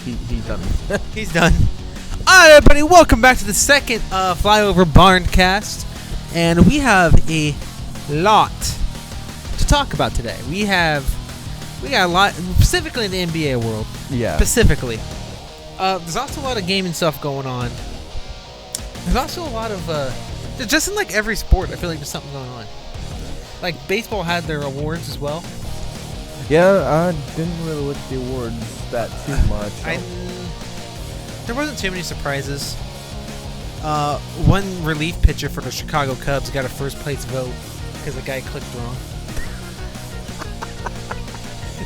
He's done. He's done. All right, everybody, welcome back to the second Flyover Barncast, and we have a lot to talk about today. We got a lot, specifically in the NBA world. Yeah. Specifically, there's also a lot of gaming stuff going on. There's also a lot of just in like every sport, I feel like there's something going on. Like baseball had their awards as well. Yeah, I didn't really look at the awards that too much. There wasn't too many surprises. One relief pitcher for the Chicago Cubs got a first place vote because the guy clicked wrong.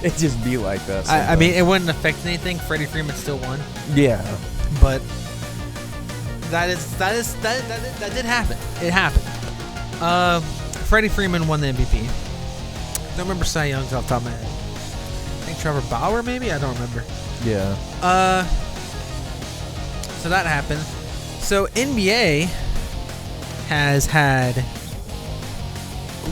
It just be like that. I mean, it wouldn't affect anything. Freddie Freeman still won. Yeah, but that did happen. It happened. Freddie Freeman won the MVP. Don't remember Cy Young's off the top of my head. I think Trevor Bauer, maybe? I don't remember. Yeah. So that happened. So NBA has had...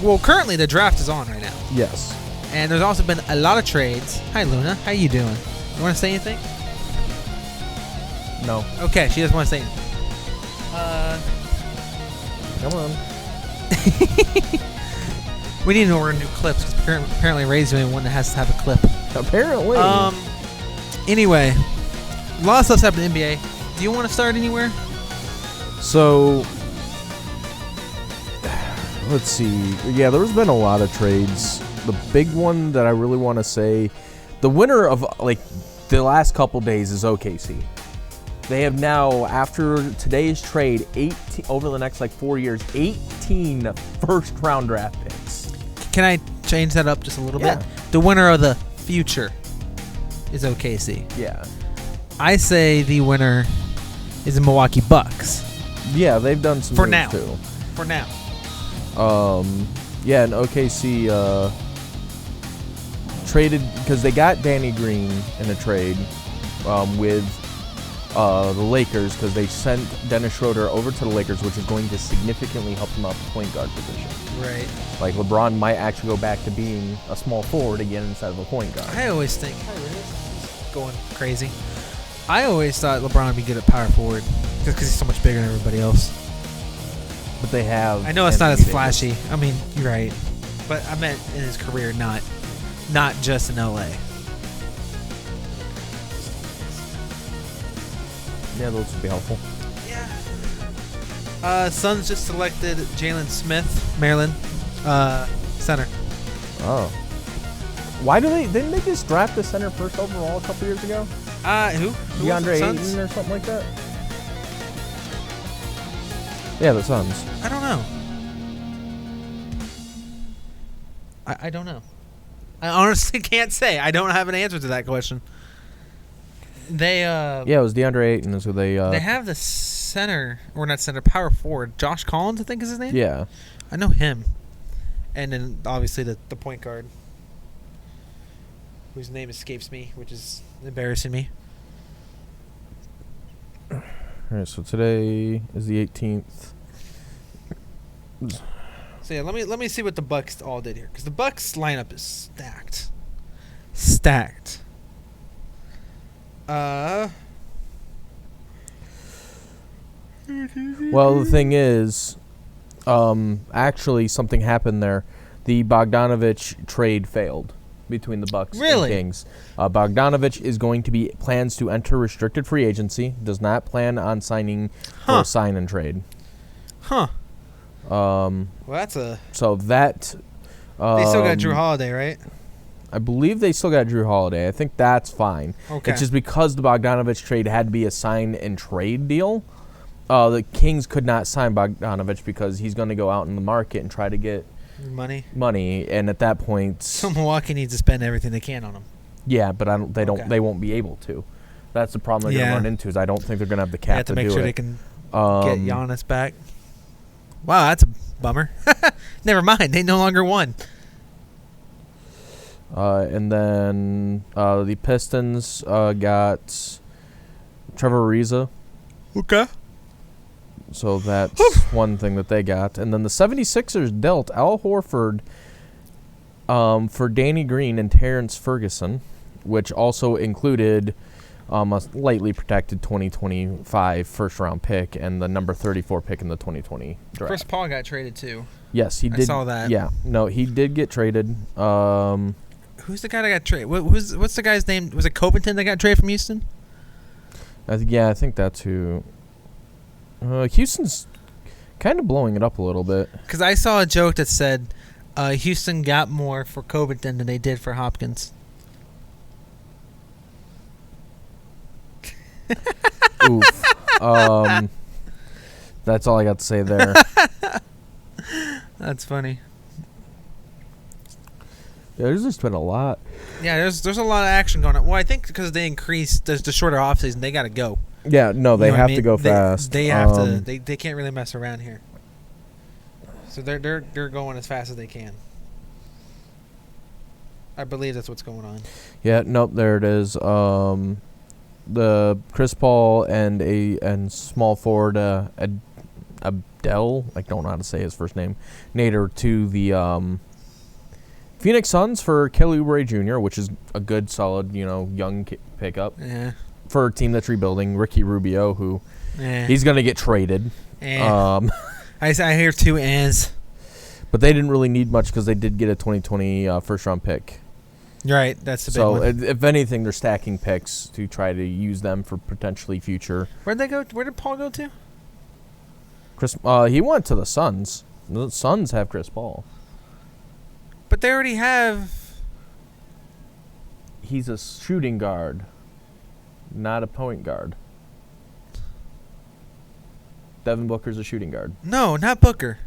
Well, currently the draft is on right now. Yes. And there's also been a lot of trades. Hi, Luna. How you doing? You want to say anything? No. Okay, she doesn't want to say anything. Come on. We need to order new clips because apparently Ray's the only one that has to have a clip. Apparently. Anyway, a lot of stuff's happened in the NBA. Do you want to start anywhere? So, let's see. Yeah, there's been a lot of trades. The big one that I really want to say, the winner of like the last couple days is OKC. They have now, after today's trade, 18 over the next like 4 years, 18 first-round draft picks. Can I change that up just a little Yeah. bit? The winner of the future is OKC. Yeah. I say the winner is the Milwaukee Bucks. Yeah, they've done some For moves now. too. For now. Yeah, and OKC traded because they got Danny Green in a trade with the Lakers because they sent Dennis Schroeder over to the Lakers, which is going to significantly help them out the point guard position. Right. Like LeBron might actually go back to being a small forward again instead of a point guard. I always think going crazy. I always thought LeBron would be good at power forward just because he's so much bigger than everybody else. But they have. I know it's not Anthony as flashy. I mean, you're right, but I meant in his career, not just in LA. Yeah, those would be helpful. Yeah. Suns just selected Jalen Smith, Maryland, center. Oh. Why didn't they just draft the center first overall a couple years ago? Who? DeAndre Ayton or something like that? Yeah, the Suns. I don't know. I don't know. I honestly can't say. I don't have an answer to that question. They Yeah, it was DeAndre Ayton is who they have the center, or not center, power forward. Josh Collins, I think is his name. Yeah. I know him. And then obviously the point guard, whose name escapes me, which is embarrassing me. All right, so today is the 18th. So yeah, let me see what the Bucks all did here, because the Bucks lineup is stacked. Well, the thing is, actually something happened there. The Bogdanovich trade failed between the Bucks and Kings. Bogdanovich plans to enter restricted free agency. Does not plan on signing for a sign and trade. Huh. Well, that's so that. They still got Drew Holiday, right? I believe they still got Drew Holiday. I think that's fine. Okay. It's just because the Bogdanovich trade had to be a sign and trade deal. The Kings could not sign Bogdanovich because he's going to go out in the market and try to get money, and at that point, so Milwaukee needs to spend everything they can on him. Yeah, but they won't be able to. That's the problem they're going to run into. Is I don't think they're going to have the cap to do it. They have to make sure they can get Giannis back. Wow, that's a bummer. Never mind, they no longer won. And then the Pistons got Trevor Ariza. Okay. So that's one thing that they got. And then the 76ers dealt Al Horford for Danny Green and Terrence Ferguson, which also included a lightly protected 2025 first-round pick and the number 34 pick in the 2020 draft. Chris Paul got traded too. Yes, he did. I saw that. Yeah, no, he did get traded. Who's the guy that got traded? What's the guy's name? Was it Covington that got traded from Houston? I think that's who. Houston's kind of blowing it up a little bit. Because I saw a joke that said Houston got more for Covington than they did for Hopkins. Oof. That's all I got to say there. That's funny. Yeah, there's just been a lot. Yeah, there's a lot of action going on. Well, I think because they increased the shorter offseason, they got to go. Yeah, no, they have to go fast. They have to. They can't really mess around here. So they're going as fast as they can. I believe that's what's going on. Yeah, nope, there it is. The Chris Paul and small forward Abdel, I don't know how to say his first name, Nader to the Phoenix Suns for Kelly Oubre Jr., which is a good, solid, young pickup. Yeah. For a team that's rebuilding. Ricky Rubio, who he's going to get traded. I hear two ands. But they didn't really need much because they did get a 2020 first-round pick. Right, that's the big one. So, if anything, they're stacking picks to try to use them for potentially future. Where'd they go? Where did Paul go to? He went to the Suns. The Suns have Chris Paul. But they already have... He's a shooting guard, not a point guard. Devin Booker's a shooting guard. No, not Booker.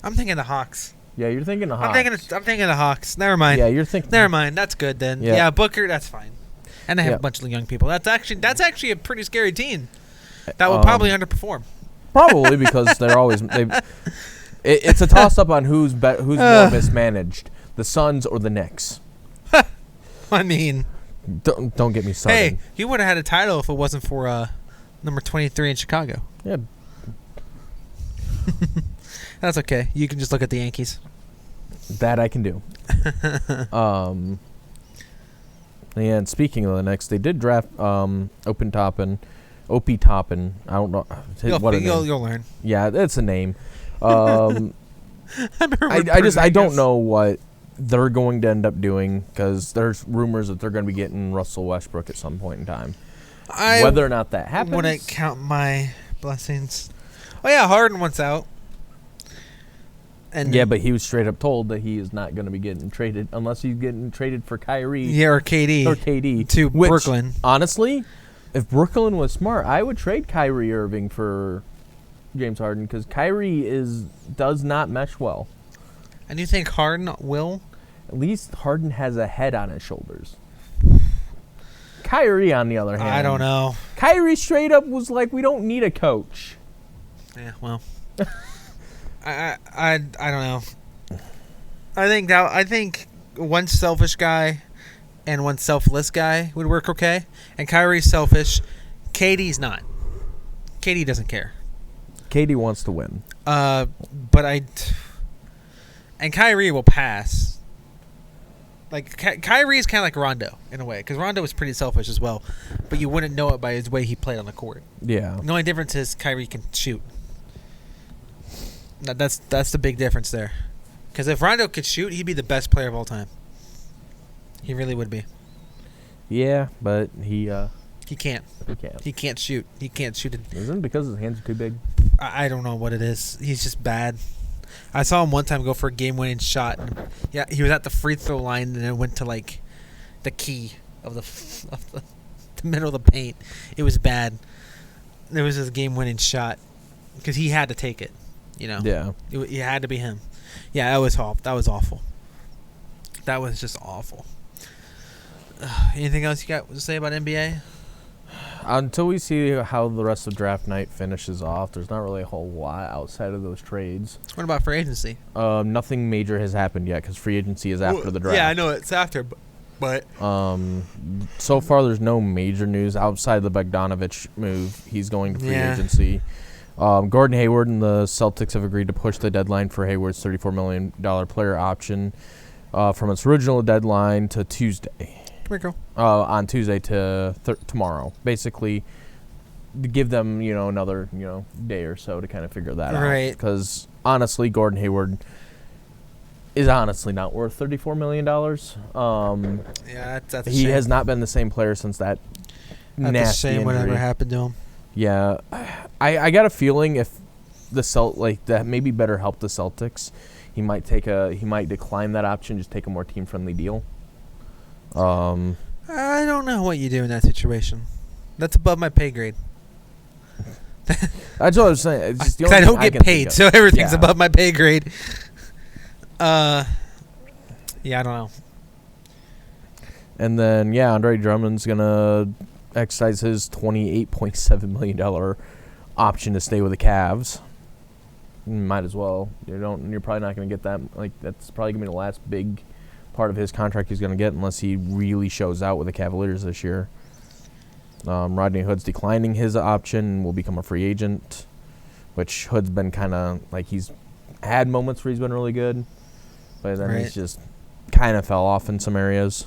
I'm thinking the Hawks. Yeah, you're thinking the Hawks. I'm thinking the Hawks. Never mind. Yeah, you're thinking. Never mind. That's good then. Yeah, Booker. That's fine. And they have a bunch of young people. That's actually a pretty scary team. That will probably underperform. Probably because they're always it's a toss up on who's more mismanaged, the Suns or the Knicks. I mean, don't get me started. Hey, you would have had a title if it wasn't for number 23 in Chicago. Yeah. That's okay. You can just look at the Yankees. That I can do. And speaking of the Knicks, they did draft Opie Toppin. I don't know you'll learn. Yeah, that's a name. I I don't know what they're going to end up doing because there's rumors that they're going to be getting Russell Westbrook at some point in time. Whether or not that happens, wouldn't count my blessings. Oh yeah, Harden wants out. And but he was straight up told that he is not going to be getting traded unless he's getting traded for Kyrie. Yeah, or KD to Brooklyn. Honestly, if Brooklyn was smart, I would trade Kyrie Irving for James Harden because Kyrie does not mesh well. And you think Harden will? At least Harden has a head on his shoulders. Kyrie, on the other hand, I don't know. Kyrie straight up was like, "We don't need a coach." Yeah, well. I don't know. I think one selfish guy and one selfless guy would work okay. And Kyrie's selfish. KD's not. KD doesn't care. KD wants to win. And Kyrie will pass. Like Kyrie's kind of like Rondo in a way, because Rondo was pretty selfish as well, but you wouldn't know it by his way he played on the court. Yeah. The only difference is Kyrie can shoot. That's the big difference there. Because if Rondo could shoot, he'd be the best player of all time. He really would be. Yeah, but he can't. He can't shoot. He can't shoot it. Isn't it because his hands are too big? I don't know what it is. He's just bad. I saw him one time go for a game-winning shot. And he was at the free throw line, and it went to like the key of the middle of the paint. It was bad. It was his game-winning shot because he had to take it. Yeah. It had to be him. Yeah, that was awful. That was just awful. Anything else you got to say about NBA? Until we see how the rest of draft night finishes off, there's not really a whole lot outside of those trades. What about free agency? Nothing major has happened yet because free agency is after the draft. Yeah, I know it's after, but so far there's no major news outside the Bogdanovich move. He's going to free agency. Gordon Hayward and the Celtics have agreed to push the deadline for Hayward's $34 million player option from its original deadline to Tuesday. on Tuesday to tomorrow. Basically, to give them another day or so to kind of figure that out. Right. Because honestly, Gordon Hayward is honestly not worth $34 million. Yeah, that's a he shame. has not been the same player since that That's nasty a shame injury. whatever happened to him. Yeah, I got a feeling if that maybe better help the Celtics, he might decline that option, just take a more team friendly deal. I don't know what you do in that situation. That's above my pay grade. That's what I was saying. It's just the only I thing don't I get can paid, think so of. everything's Yeah. above my pay grade. Yeah, I don't know. And then Andre Drummond's gonna exercise his $28.7 million option to stay with the Cavs. Might as well. You're probably not gonna get that. Like, that's probably gonna be the last big part of his contract he's gonna get unless he really shows out with the Cavaliers this year. Rodney Hood's declining his option, will become a free agent, which Hood's been kind of like, he's had moments where he's been really good, but then he's just kind of fell off in some areas.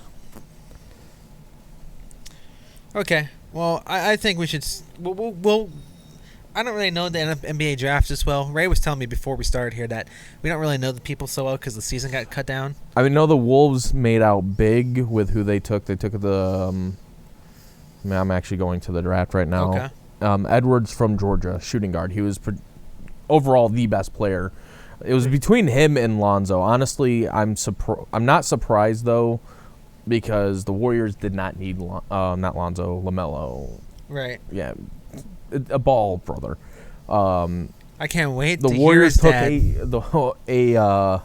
Okay. Well, I think we should. We'll I don't really know the NBA draft as well. Ray was telling me before we started here that we don't really know the people so well because the season got cut down. I know the Wolves made out big with who they took. They took the. I'm actually going to the draft right now. Okay. Edwards from Georgia, shooting guard. He was overall the best player. It was between him and Lonzo. Honestly, I'm not surprised though, because the Warriors did not need not Lonzo, LaMelo. Right. Yeah, a ball brother. I can't wait. The to Warriors took hear the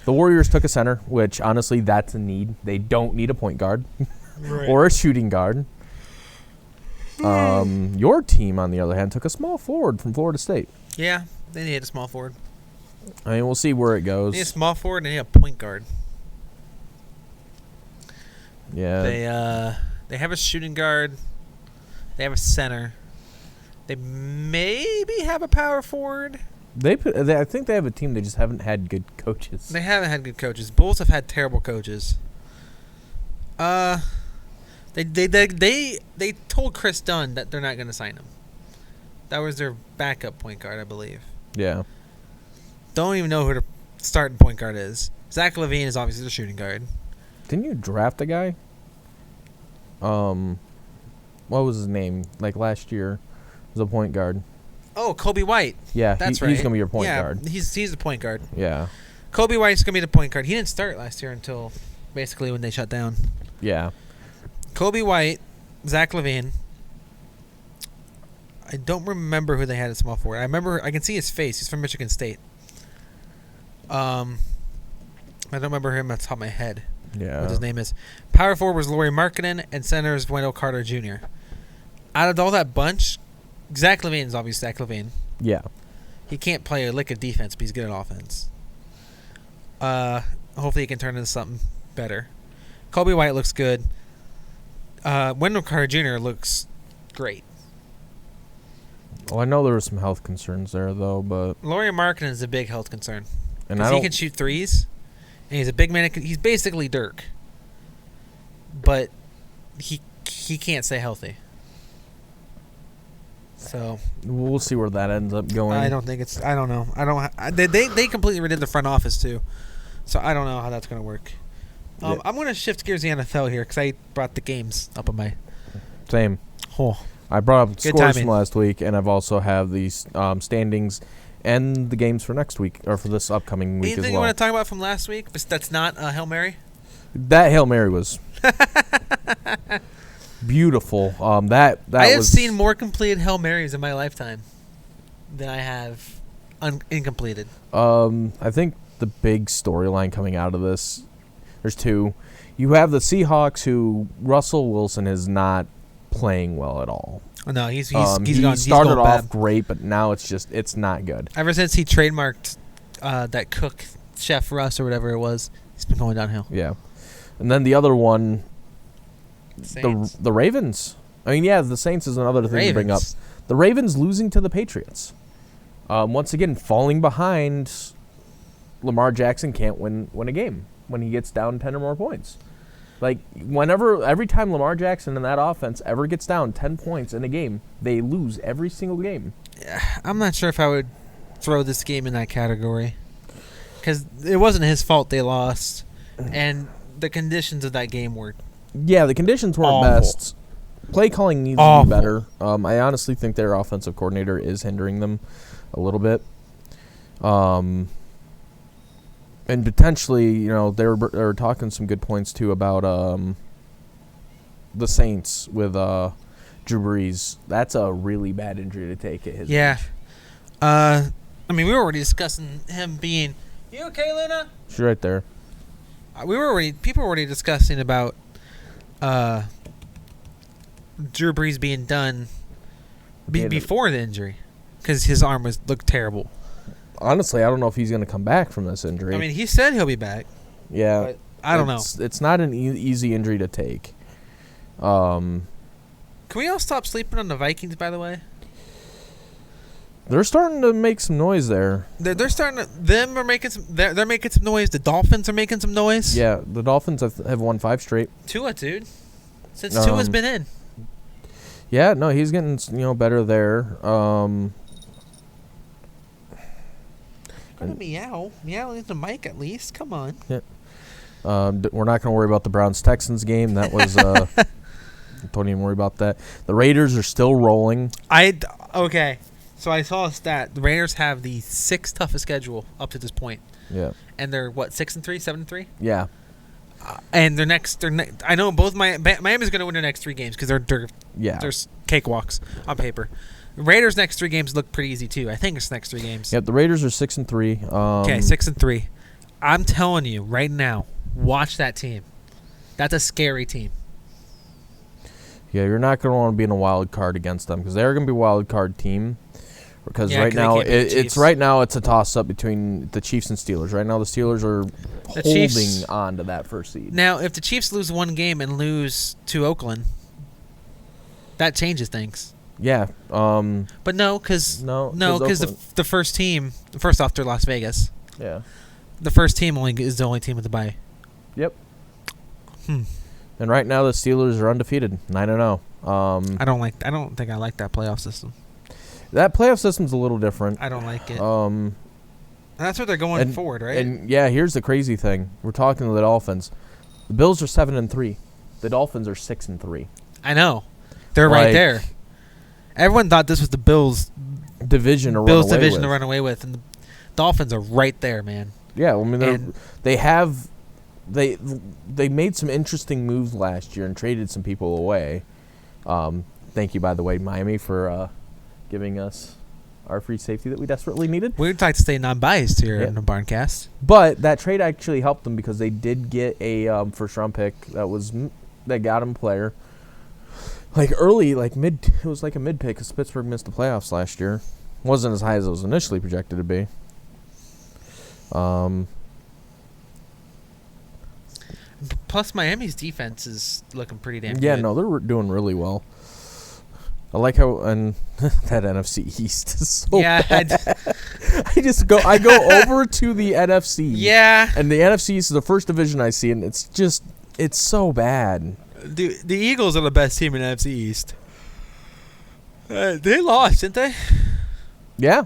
Warriors took a center, which honestly that's a need. They don't need a point guard or a shooting guard. Your team, on the other hand, took a small forward from Florida State. Yeah, they need a small forward. I mean, we'll see where it goes. They need a small forward and they need a point guard. Yeah. They have a shooting guard. They have a center. They maybe have a power forward. I think they have a team. They just haven't had good coaches. They haven't had good coaches. Bulls have had terrible coaches. They told Chris Dunn that they're not going to sign him. That was their backup point guard, I believe. Yeah. Don't even know who the starting point guard is. Zach LaVine is obviously the shooting guard. Didn't you draft a guy? What was his name? Like last year, was a point guard. Oh, Kobe White. Yeah, That's right. He's gonna be your point guard. He's the point guard. Yeah. Kobe White's gonna be the point guard. He didn't start last year until basically when they shut down. Yeah. Kobe White, Zach LaVine. I don't remember who they had at small forward. I can see his face. He's from Michigan State. I don't remember him at the top of my head. Yeah. What his name is. Power forward was Lauri Markkanen, and center is Wendell Carter Jr. Out of all that bunch, Zach LaVine is obviously Zach LaVine. Yeah. He can't play a lick of defense, but he's good at offense. Hopefully he can turn into something better. Kobe White looks good. Wendell Carter Jr. looks great. Well, I know there were some health concerns there, though, but... Lauri Markkanen is a big health concern. Because he can shoot threes, and he's a big man. He's basically Dirk. But he can't stay healthy. So we'll see where that ends up going. I don't know. They completely redid the front office, too. So I don't know how that's going to work. Yeah. I'm going to shift gears to the NFL here because I brought the games up on my... Same. Oh. I brought up Good scores timing. from last week, and I've also have these standings and the games for next week, or for this upcoming week Anything as you well. want to talk about from last week that's not Hail Mary? That Hail Mary was beautiful. That I have was, seen more completed Hail Marys in my lifetime than I have incompleted. I think the big storyline coming out of this, there's two. You have the Seahawks, who Russell Wilson is not playing well at all. No, he's He gone. started he's off bad. great, but now it's not good. Ever since he trademarked that cook, Chef Russ or whatever it was, he's been going downhill. Yeah. And then the other one, Saints. the Ravens. I mean, yeah, the Saints is another thing to bring up. Ravens. The Ravens losing to the Patriots. Once again, falling behind. Lamar Jackson can't win a game when he gets down 10 or more points. Like, every time Lamar Jackson and that offense ever gets down 10 points in a game, they lose every single game. I'm not sure if I would throw this game in that category. Because it wasn't his fault they lost. And the conditions of that game were Yeah, the conditions weren't awful. best. Play calling needs to be better. I honestly think their offensive coordinator is hindering them a little bit. And potentially, they were talking some good points, too, about the Saints with Drew Brees. That's a really bad injury to take at his age. We were already discussing him being... You okay, Luna? She's right there. People were already discussing about Drew Brees being done before the injury because his arm looked terrible. Honestly, I don't know if he's going to come back from this injury. I mean, he said he'll be back. Yeah. But I don't know. It's not an easy injury to take. Can we all stop sleeping on the Vikings, by the way? They're starting to make some noise there. They're starting to... They're making some noise. The Dolphins are making some noise. Yeah, the Dolphins have won 5 straight. Tua, dude. Since Tua's been in. Yeah, no, he's getting better there. Gonna meow into the mic at least. Come on. Yeah. We're not gonna worry about the Browns-Texans game. That was. Don't even worry about that. The Raiders are still rolling. Okay. So I saw a stat. The Raiders have the 6th toughest schedule up to this point. Yeah. And they're what, 6-3, 7-3? Yeah. And I know both Miami's going to win their next 3 games because they're cakewalks on paper. Raiders' next 3 games look pretty easy too. I think it's next 3 games. Yep. The Raiders are 6-3. Okay, 6-3. I'm telling you right now, watch that team. That's a scary team. Yeah, you're not going to want to be in a wild card against them because they're going to be a wild card team. Because right now it's a toss up between the Chiefs and Steelers. Right now the Steelers are holding on to that first seed. Now, if the Chiefs lose one game and lose to Oakland, that changes things. Yeah. But no, because the first team, first off, they're Las Vegas. Yeah. The first team is the only team with the bye. Yep. And right now the Steelers are undefeated, 9-0. I don't think I like that playoff system. That playoff system's a little different. I don't like it. And that's what they're going forward, right? And yeah, here's the crazy thing. We're talking to the Dolphins. The Bills are 7-3. The Dolphins are 6-3. I know. They're right there. Everyone thought this was the Bills division to run away with, and the Dolphins are right there, man. Yeah, I mean they made some interesting moves last year and traded some people away. Thank you, by the way, Miami, for giving us our free safety that we desperately needed. We'd like to stay non-biased here in the Barncast. But that trade actually helped them because they did get a first-round pick that got him a player. Like early, it was like a mid pick because Pittsburgh missed the playoffs last year. Wasn't as high as it was initially projected to be. Plus, Miami's defense is looking pretty damn good. Yeah, no, they're doing really well. I like how that NFC East is so bad. I go over to the NFC. Yeah. And the NFC East is the first division I see, and it's so bad. The Eagles are the best team in the NFC East. They lost, didn't they? Yeah.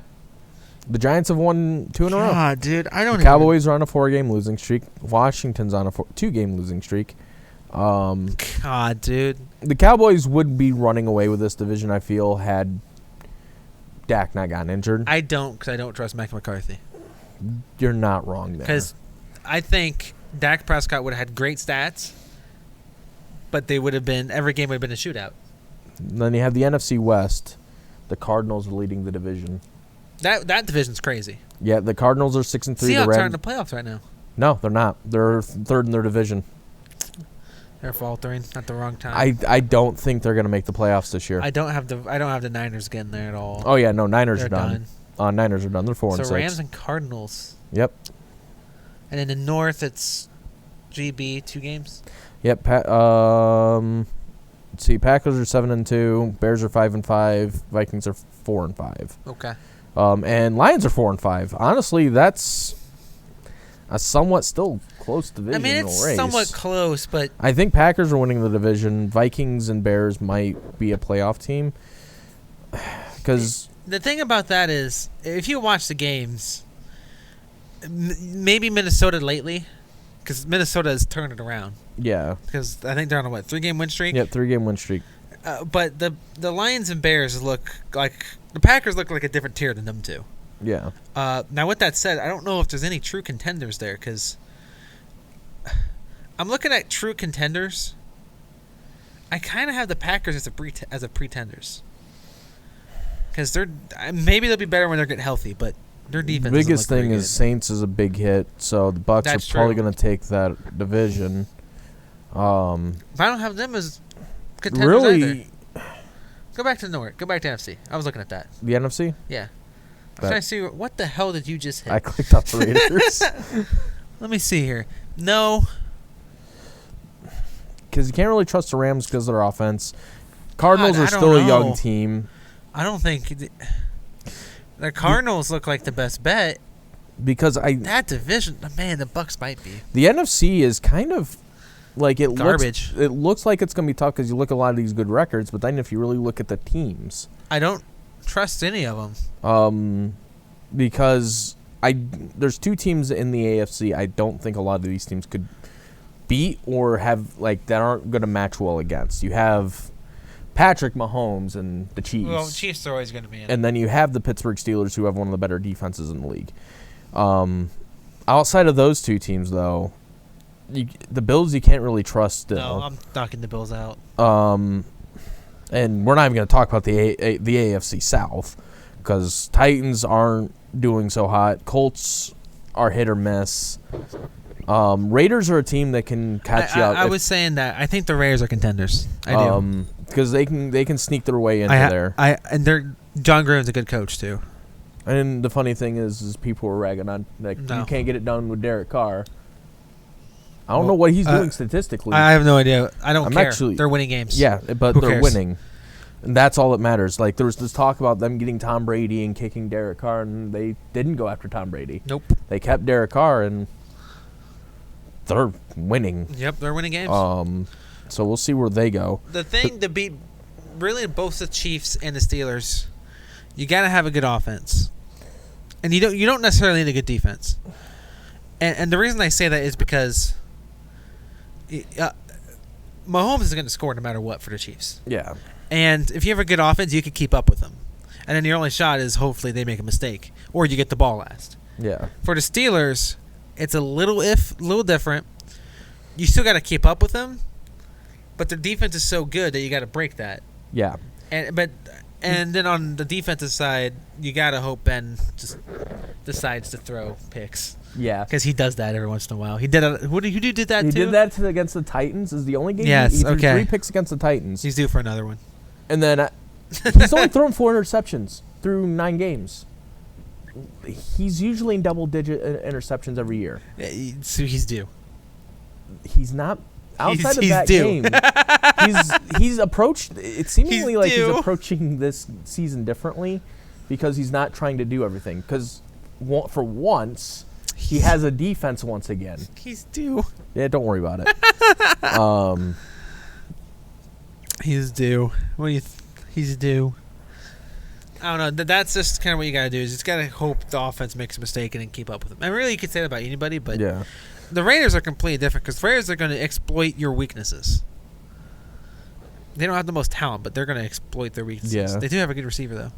The Giants have won 2 in a row. God, dude, I don't. The Cowboys are on a 4-game losing streak. Washington's on a 2-game losing streak. God, dude. The Cowboys would be running away with this division, I feel, had Dak not gotten injured. I don't, because I don't trust Mike McCarthy. You're not wrong there. Because I think Dak Prescott would have had great stats, but every game would have been a shootout. And then you have the NFC West. The Cardinals are leading the division. That division's crazy. Yeah, the Cardinals are 6-3. Seahawks are in the playoffs right now. No, they're not. They're third in their division. They're faltering at the wrong time. I don't think they're going to make the playoffs this year. I don't have the Niners getting there at all. Oh yeah, no, Niners They're are done. Niners are done. They're 4-6. So Rams and Cardinals. Yep. And in the North, it's GB 2 games. Yep. Let's see, Packers are 7-2. Bears are 5-5. Vikings are 4-5. Okay. And Lions are 4-5. Honestly, that's A somewhat still close divisional I mean, it's race. somewhat close, but I think Packers are winning the division. Vikings and Bears might be a playoff team. Because the thing about that is, if you watch the games, maybe Minnesota lately, because Minnesota has turned it around. yeah, Because I think they're on a 3-game win streak. yep, 3-game win streak. But the Lions and Bears look like the Packers look like a different tier than them two. Yeah, Now, with that said, I don't know if there's any true contenders there because I'm looking at true contenders. I kind of have the Packers as a pretenders because maybe they'll be better when they're getting healthy, but their defense. Biggest thing is good. Saints is a big hit, so the Bucs That's are probably true. going to take that division. But I don't have them as contenders Really, either. Go back to North. Go back to NFC. I was looking at that. the NFC. Yeah. I was trying to see what the hell did you just hit? I clicked on the Raiders Let me see here. No. because you can't really trust the Rams because of their offense. Cardinals God, are I don't still a know. young team I don't think the Cardinals look like the best bet. because That division, man, the Bucks might be the NFC is kind of like it garbage. It looks like it's going to be tough because you look at a lot of these good records, but then if you really look at the teams, I don't trust any of them. Because there's two teams in the AFC I don't think a lot of these teams could beat or have that aren't going to match well against. You have Patrick Mahomes and the Chiefs. Well, Chiefs are always going to be in. And then you have the Pittsburgh Steelers, who have one of the better defenses in the league. Outside of those two teams, though, the Bills you can't really trust still. No, I'm knocking the Bills out. And we're not even going to talk about the AFC South because Titans aren't doing so hot. Colts are hit or miss. Raiders are a team that can catch you out. I was saying that. I think the Raiders are contenders. I do. Because they can sneak their way into there. And John Gruden's a good coach too. And the funny thing is people were ragging on you can't get it done with Derek Carr. I don't know what he's doing statistically. I have no idea. I don't care. Actually, they're winning games. Yeah, but Who they're cares? winning. And that's all that matters. Like, there was this talk about them getting Tom Brady and kicking Derek Carr, and they didn't go after Tom Brady. Nope. They kept Derek Carr, and they're winning. Yep, they're winning games. So we'll see where they go. The thing to beat really both the Chiefs and the Steelers, you got to have a good offense. And you don't necessarily need a good defense. And the reason I say that is because Mahomes is going to score no matter what for the Chiefs. Yeah. And if you have a good offense, you can keep up with them. And then your only shot is hopefully they make a mistake or you get the ball last. Yeah. For the Steelers, it's a little different. You still got to keep up with them, but their defense is so good that you got to break that. Yeah. And then on the defensive side, you got to hope Ben just decides to throw picks. Yeah. Because he does that every once in a while. He did. Who did that He too? did that against the Titans. Is the only game Yes, he threw okay. 3 picks against the Titans. He's due for another one. And then he's only thrown 4 interceptions through 9 games. He's usually in double-digit interceptions every year. So he's due. He's not outside He's of that due. game. He's approached. It's seemingly He's like due. he's approaching this season differently because he's not trying to do everything. Because for once, he has a defense once again. He's due. Yeah, don't worry about it. He's due. What do you? He's due. I don't know. That's just kind of what you got to do. Is you just got to hope the offense makes a mistake and then keep up with them. And really, you could say that about anybody, but Yeah. the Raiders are completely different because the Raiders are going to exploit your weaknesses. They don't have the most talent, but they're going to exploit their weaknesses. Yeah. They do have a good receiver, though.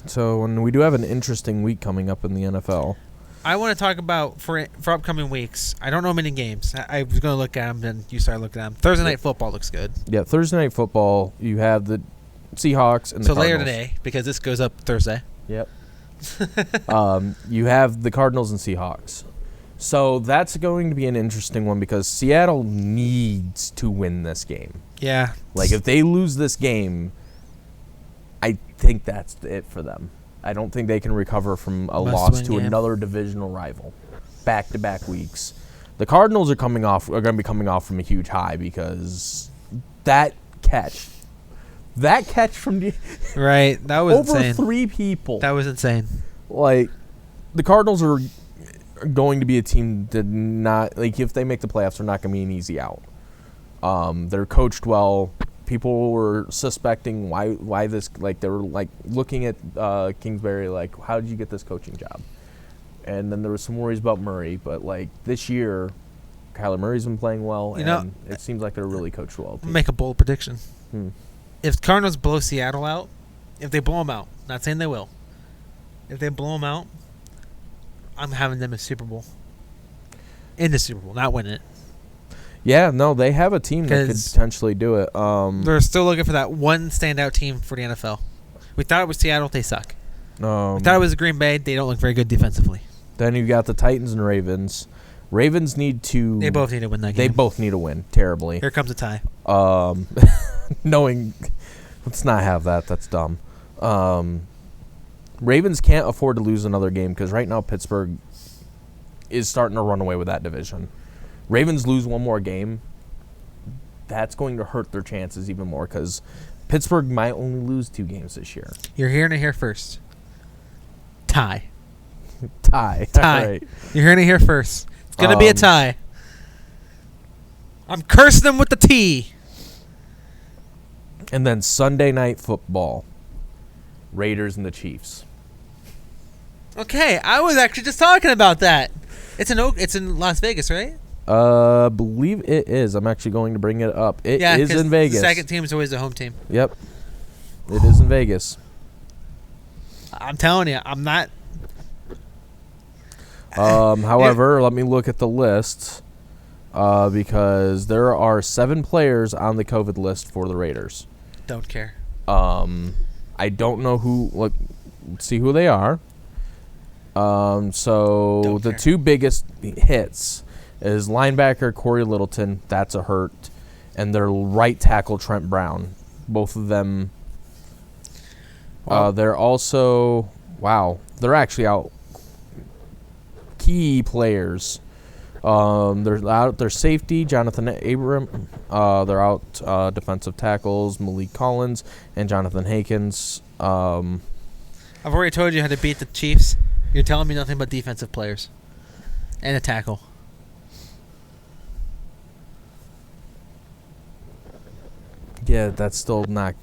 So, and we do have an interesting week coming up in the NFL. I want to talk about for upcoming weeks. I don't know many games. I was going to look at them, then you started looking at them. Thursday Night Football looks good. Yeah, Thursday Night Football, you have the Seahawks and the So Cardinals. later today, because this goes up Thursday. Yep. You have the Cardinals and Seahawks. So that's going to be an interesting one because Seattle needs to win this game. Yeah. Like, if they lose this game, I think that's it for them. I don't think they can recover from a loss Must-win to game. another divisional rival. Back-to-back weeks. The Cardinals are going to be coming off from a huge high because that catch from Right. That was over insane. 3 people. That was insane. Like, the Cardinals are going to be a team that not like if they make the playoffs, they're not going to be an easy out. They're coached well. People were suspecting why this, like they were like looking at Kingsbury like, how did you get this coaching job? And then there was some worries about Murray, but like this year, Kyler Murray's been playing well, and it seems like they're a really coached well team. Make a bold prediction. If Cardinals blow Seattle out, if they blow them out, not saying they will, if they blow them out, I'm having them in Super Bowl. In the Super Bowl, not win it. Yeah, no, they have a team that could potentially do it. They're still looking for that one standout team for the NFL. We thought it was Seattle. They suck. We thought it was Green Bay. They don't look very good defensively. Then you've got the Titans and Ravens. Ravens need to... They both need to win that game. They both need to win terribly. Here comes a tie. Knowing... Let's not have that. That's dumb. Ravens can't afford to lose another game because right now Pittsburgh is starting to run away with that division. Ravens lose one more game, that's going to hurt their chances even more because Pittsburgh might only lose 2 games this year. You're hearing it here first. Tie. Tie. Right. You're hearing it here first. It's going to be a tie. I'm cursing them with the T. And then Sunday Night Football. Raiders and the Chiefs. Okay, I was actually just talking about that. It's in Las Vegas, right? Believe it is. I'm actually going to bring it up. It is in Vegas. The second team is always the home team. Yep. It is in Vegas. I'm telling you, I'm not. However, let me look at the list because there are 7 players on the COVID list for the Raiders. Don't care. I don't know who. Let's see who they are. So the 2 biggest hits is linebacker Corey Littleton. That's a hurt. And their right tackle Trent Brown. Both of them. They're also... Wow. They're actually out. Key players. They're out their safety, Jonathan Abram. They're out defensive tackles, Malik Collins and Jonathan Hankins. I've already told you how to beat the Chiefs. You're telling me nothing but defensive players. And a tackle. Yeah, that's still not...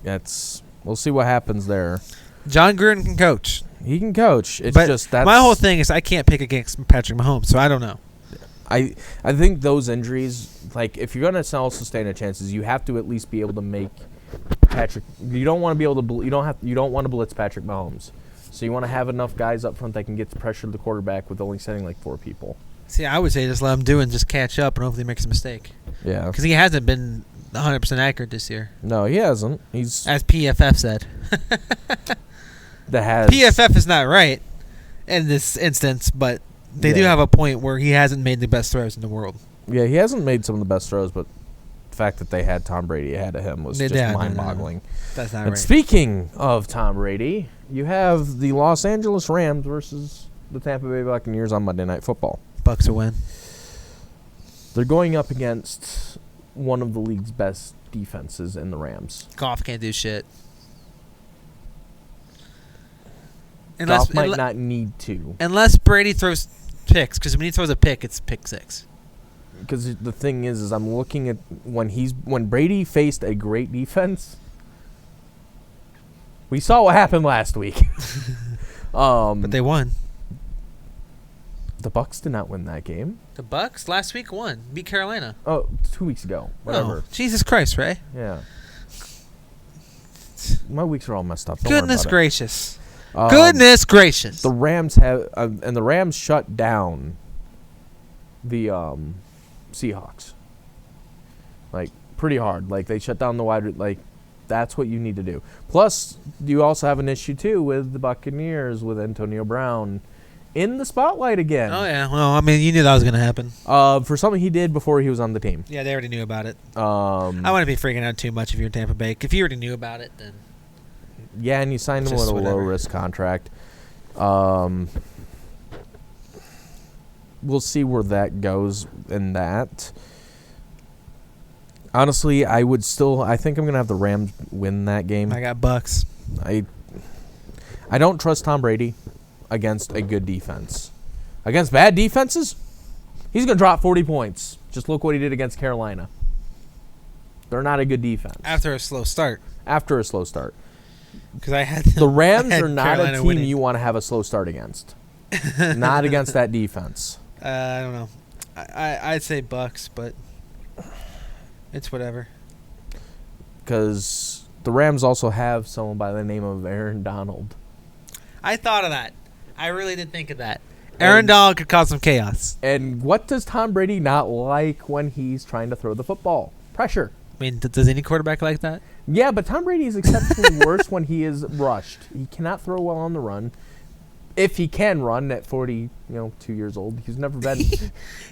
We'll see what happens there. John Gruden can coach. He can coach. It's but just that's... My whole thing is I can't pick against Patrick Mahomes, so I don't know. I think those injuries, like, if you're going to also stand a chances, you have to at least be able to make Patrick... You don't want to be able to... You don't want to blitz Patrick Mahomes. So you want to have enough guys up front that can get the pressure to the quarterback with only sending like 4 people. See, I would say just let him do it and just catch up and hopefully he makes a mistake. Yeah. Because he hasn't been 100% accurate this year. No, he hasn't. He's... As PFF said. PFF is not right in this instance, but they do have a point where he hasn't made the best throws in the world. Yeah, he hasn't made some of the best throws, but the fact that they had Tom Brady ahead of him was just mind-boggling. No. That's not and right. Speaking of Tom Brady, you have the Los Angeles Rams versus the Tampa Bay Buccaneers on Monday Night Football. Bucks will win. They're going up against one of the league's best defenses in the Rams. Goff can't do shit. Goff might not need to. Unless Brady throws picks, because when he throws a pick, it's pick 6. Because the thing is I'm looking at when Brady faced a great defense. We saw what happened last week. But they won. The Bucks did not win that game. The Bucks last week won. Beat Carolina. Oh, 2 weeks ago. Whatever. Oh, Jesus Christ, Ray. Yeah. My weeks are all messed up. Don't Goodness worry about gracious. it. Goodness gracious. The Rams have, and the Rams shut down the Seahawks. Like, pretty hard. Like, they shut down the wide, like, that's what you need to do. Plus, you also have an issue, too, with the Buccaneers, with Antonio Brown in the spotlight again. Oh, yeah. Well, I mean, you knew that was going to happen. For something he did before he was on the team. Yeah, they already knew about it. I wouldn't be freaking out too much if you're in Tampa Bay. If you already knew about it, then... Yeah, and you signed him with a low-risk contract. We'll see where that goes in that. Honestly, I think I'm going to have the Rams win that game. I got Bucks. I don't trust Tom Brady against a good defense. Against bad defenses, he's going to drop 40 points. Just look what he did against Carolina. They're not a good defense. After a slow start. Because I had the Rams are not Carolina a team winning. you want to have a slow start against. Not against that defense. I don't know. I'd say Bucks, but it's whatever. Because the Rams also have someone by the name of Aaron Donald. I thought of that. I really did think of that. Aaron Donald could cause some chaos. And what does Tom Brady not like when he's trying to throw the football? Pressure. I mean, does any quarterback like that? Yeah, but Tom Brady is exceptionally worse when he is rushed. He cannot throw well on the run. If he can run at 2 years old, he's never been.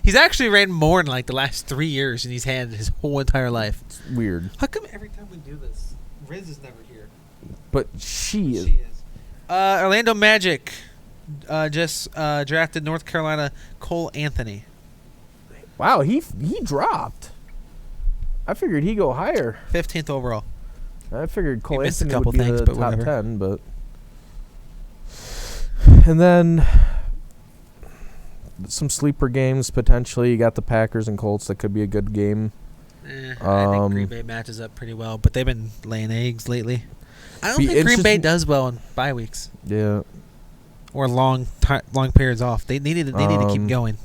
He's actually ran more in like the last 3 years than he's had his whole entire life. It's weird. How come every time we do this, Riz is never here? But she is. Orlando Magic just drafted North Carolina Cole Anthony. Wow, he dropped. I figured he'd go higher. 15th overall. I figured Cole missed a Anthony couple would be things, the but top whatever. 10, but... And then some sleeper games, potentially. You got the Packers and Colts. That could be a good game. I think Green Bay matches up pretty well, but they've been laying eggs lately. I don't Be think Green Bay interesting- does well in bye weeks Yeah. or long periods off. They need to keep going.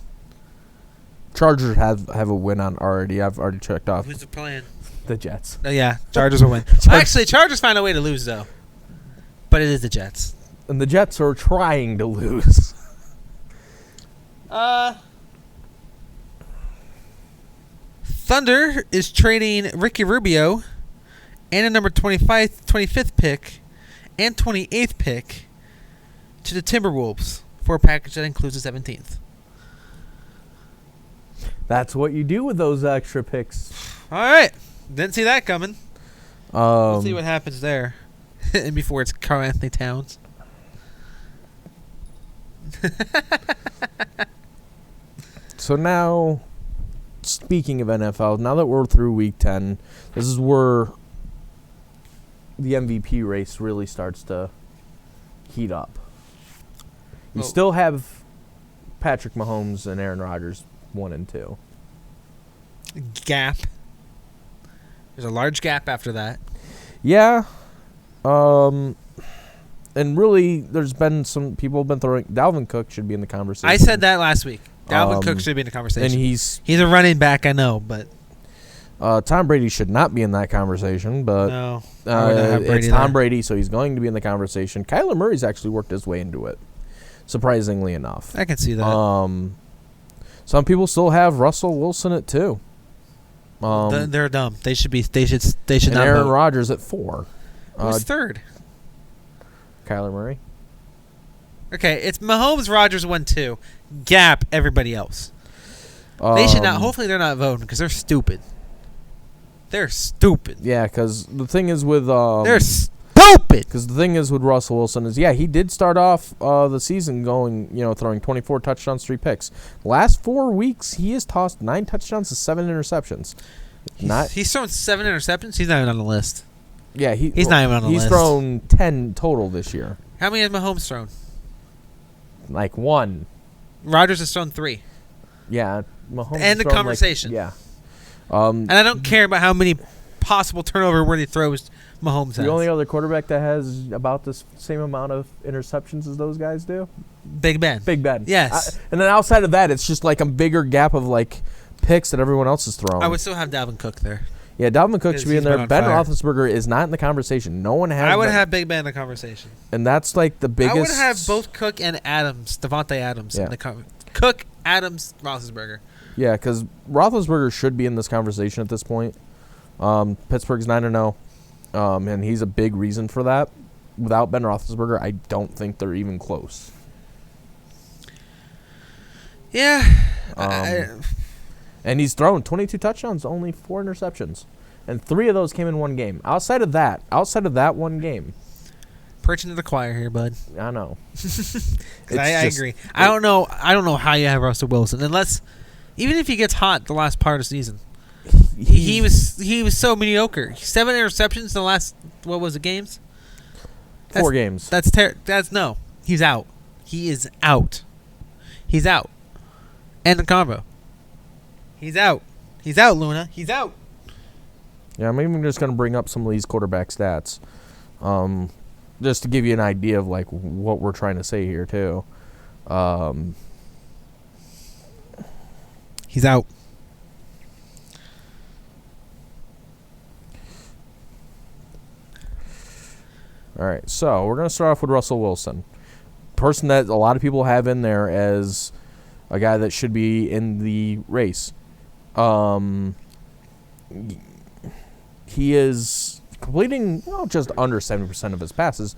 Chargers have a win on already. I've already checked off Who's playing? the Jets. Oh, yeah, Chargers will win. Actually, Chargers find a way to lose, though. But it is the Jets. And the Jets are trying to lose. Thunder is trading Ricky Rubio and a number 25th pick and 28th pick to the Timberwolves for a package that includes the 17th. That's what you do with those extra picks. All right. Didn't see that coming. Let's see what happens there. And before it's Karl Anthony Towns. So now, speaking of NFL, now that we're through Week 10, this is where the MVP race really starts to heat up. You still have Patrick Mahomes and Aaron Rodgers 1 and 2. Gap. There's a large gap after that. Yeah. And really, there's been some people have been throwing. Dalvin Cook should be in the conversation. I said that last week. Dalvin Cook should be in the conversation. And he's a running back, I know, but Tom Brady should not be in that conversation. But no, I would have Brady it's Tom there. Brady, so he's going to be in the conversation. Kyler Murray's actually worked his way into it, surprisingly enough. I can see that. Some people still have Russell Wilson at 2. They're dumb. They should and not Aaron vote. Rodgers at 4. Who's third? Kyler Murray. Okay, it's Mahomes, Rodgers 1-2. Gap everybody else. They should not. Hopefully, they're not voting because they're stupid. They're stupid. Yeah, because the thing is with They're stupid. Because the thing is with Russell Wilson is, he did start off the season going, throwing 24 touchdowns, 3 picks. Last 4 weeks, he has tossed 9 touchdowns and 7 interceptions. He's thrown 7 interceptions. He's not even on the list. Yeah, he's not even on the list. He's thrown 10 total this year. How many has Mahomes thrown? Like 1. Rodgers has thrown 3. Yeah, Mahomes. End the conversation. Yeah. And I don't care about how many possible turnover-worthy throws Mahomes has. The only other quarterback that has about the same amount of interceptions as those guys do? Big Ben. Big Ben. Yes. And then outside of that, it's just like a bigger gap of like picks that everyone else is throwing. I would still have Dalvin Cook there. Yeah, Dalvin Cook should be in he's there. been on Ben fire. Roethlisberger is not in the conversation. No one has. I would Ben. have Big Ben in the conversation. And that's like the biggest. I would have both Cook and Adams, Devontae Adams, in the Cook, Adams, Roethlisberger. Yeah, because Roethlisberger should be in this conversation at this point. Pittsburgh's 9-0, and he's a big reason for that. Without Ben Roethlisberger, I don't think they're even close. Yeah. And he's thrown 22 touchdowns, only 4 interceptions. And 3 of those came in one game. Outside of that one game. Preaching to the choir here, bud. I know. I agree. I don't know how you have Russell Wilson unless, even if he gets hot the last part of the season. He was so mediocre. 7 interceptions in the last games? 4 games. He's out. He is out. He's out. End the convo. He's out. He's out, Luna. He's out. Yeah, I'm even just going to bring up some of these quarterback stats. Just to give you an idea of like what we're trying to say here too. He's out. All right, so we're going to start off with Russell Wilson. Person that a lot of people have in there as a guy that should be in the race. He is completing just under 70% of his passes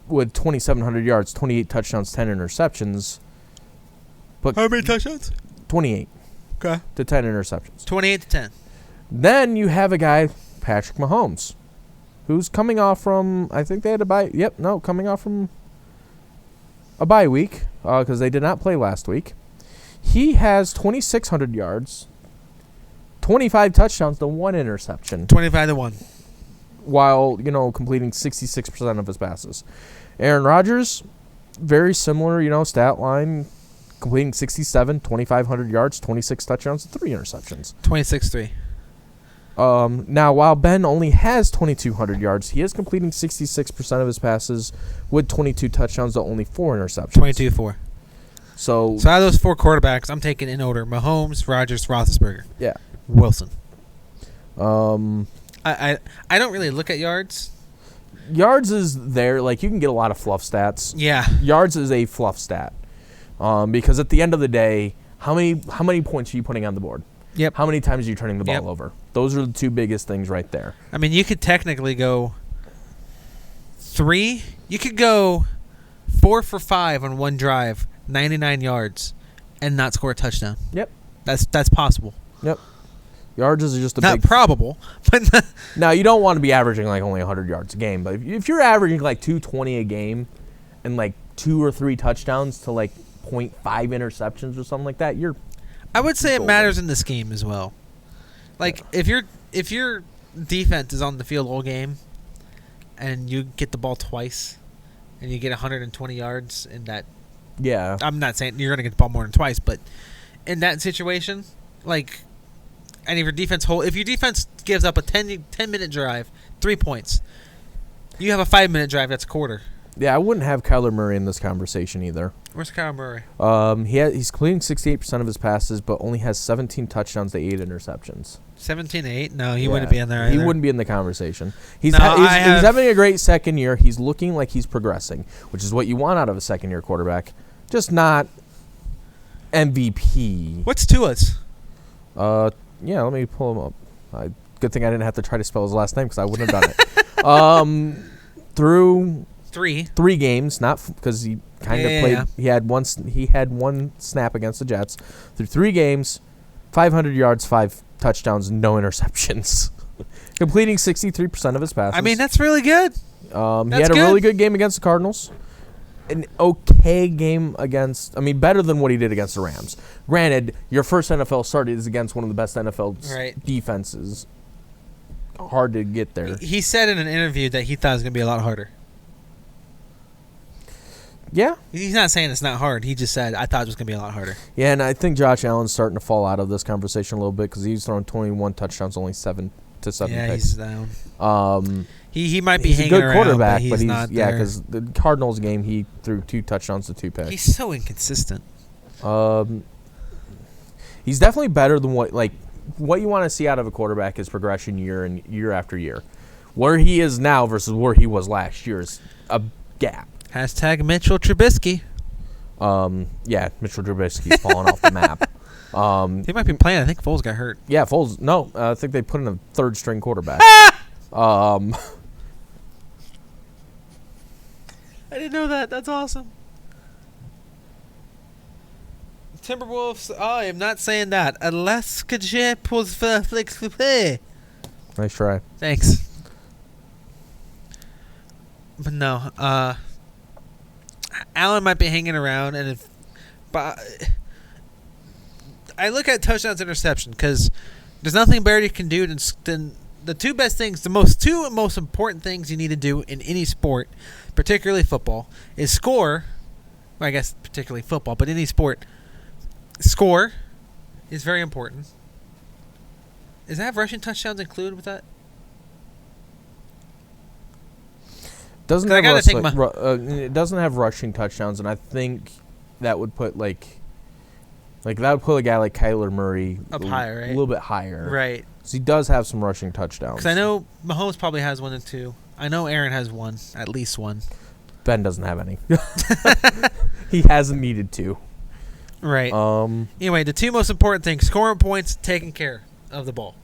with 2,700 yards, 28 touchdowns, 10 interceptions. But how many touchdowns? 28. Okay. To 10 interceptions. 28 to 10. Then you have a guy, Patrick Mahomes, who's coming off from, I think they had a bye. Coming off from a bye week because they did not play last week. He has 2,600 yards, 25 touchdowns to 1 interception. 25 to 1. While, completing 66% of his passes. Aaron Rodgers, very similar, stat line, completing 67, 2,500 yards, 26 touchdowns, 3 interceptions. 26-3. Now, while Ben only has 2,200 yards, he is completing 66% of his passes with 22 touchdowns to only 4 interceptions. 22-4. So out of those 4 quarterbacks, I'm taking in order: Mahomes, Rodgers, Roethlisberger. Yeah. Wilson. I don't really look at yards. Yards is there. Like, you can get a lot of fluff stats. Yeah. Yards is a fluff stat. Because at the end of the day, how many points are you putting on the board? Yep. How many times are you turning the ball over? Those are the 2 biggest things right there. I mean, you could technically go 3. You could go 4 for 5 on one drive, 99 yards, and not score a touchdown. Yep. That's possible. Yep. Yards is just not probable, but now you don't want to be averaging like only 100 yards a game. But if you're averaging like 220 a game and like 2 or 3 touchdowns to like 0.5 interceptions or something like that, I would say it matters in the scheme as well. Like if your defense is on the field all game and you get the ball twice and you get 120 yards in that. Yeah. I'm not saying you're going to get the ball more than twice, but in that situation, like. And if your defense gives up a 10-minute drive, 3 points, you have a 5-minute drive. That's a quarter. Yeah, I wouldn't have Kyler Murray in this conversation either. Where's Kyler Murray? He's completing 68% of his passes, but only has 17 touchdowns to 8 interceptions. 17-8? No, he wouldn't be in there either. He wouldn't be in the conversation. He's having a great second year. He's looking like he's progressing, which is what you want out of a second-year quarterback. Just not MVP. What's Tua's? Yeah, let me pull him up. Good thing I didn't have to try to spell his last name because I wouldn't have done it. Through 3 games, not because he kind of played. Yeah. He had one snap against the Jets. Through 3 games, 500 yards, 5 touchdowns, no interceptions. Completing 63% of his passes. I mean, that's really good. He had a really good game against the Cardinals. An okay game against, better than what he did against the Rams. Granted, your first NFL start is against one of the best NFL defenses. Hard to get there. He said in an interview that he thought it was going to be a lot harder. Yeah. He's not saying it's not hard. He just said, I thought it was going to be a lot harder. Yeah, and I think Josh Allen's starting to fall out of this conversation a little bit because he's thrown 21 touchdowns, only 7 picks. Yeah, he's down. He might be hanging around, he's a good quarterback, but he's not there. Yeah, because the Cardinals game, he threw 2 touchdowns to 2 picks. He's so inconsistent. He's definitely better than what you want to see out of a quarterback is progression year after year. Where he is now versus where he was last year is a gap. Hashtag Mitchell Trubisky. Yeah, Mitchell Trubisky's falling off the map. He might be playing. I think Foles got hurt. Yeah, Foles. No, I think they put in a 3rd-string quarterback. I didn't know that. That's awesome. Timberwolves. I am not saying that. Alaska Jet was flex. Nice try. Thanks. But no. Allen might be hanging around, but I look at touchdowns, interception, because there's nothing Barry can do than the 2 best things, the 2 most important things you need to do in any sport, particularly football, is score I guess particularly football, but any sport, score is very important. Is that rushing touchdowns included with that? Doesn't 'Cause I have gotta it doesn't have rushing touchdowns, and I think that would put that would put a guy like Kyler Murray Up higher, right? A little bit higher, Right. because he does have some rushing touchdowns. Because I know Mahomes probably has 1 and 2. I know Aaron has 1, at least 1. Ben doesn't have any. He hasn't needed to. Right. Anyway, the 2 most important things: scoring points, taking care of the ball.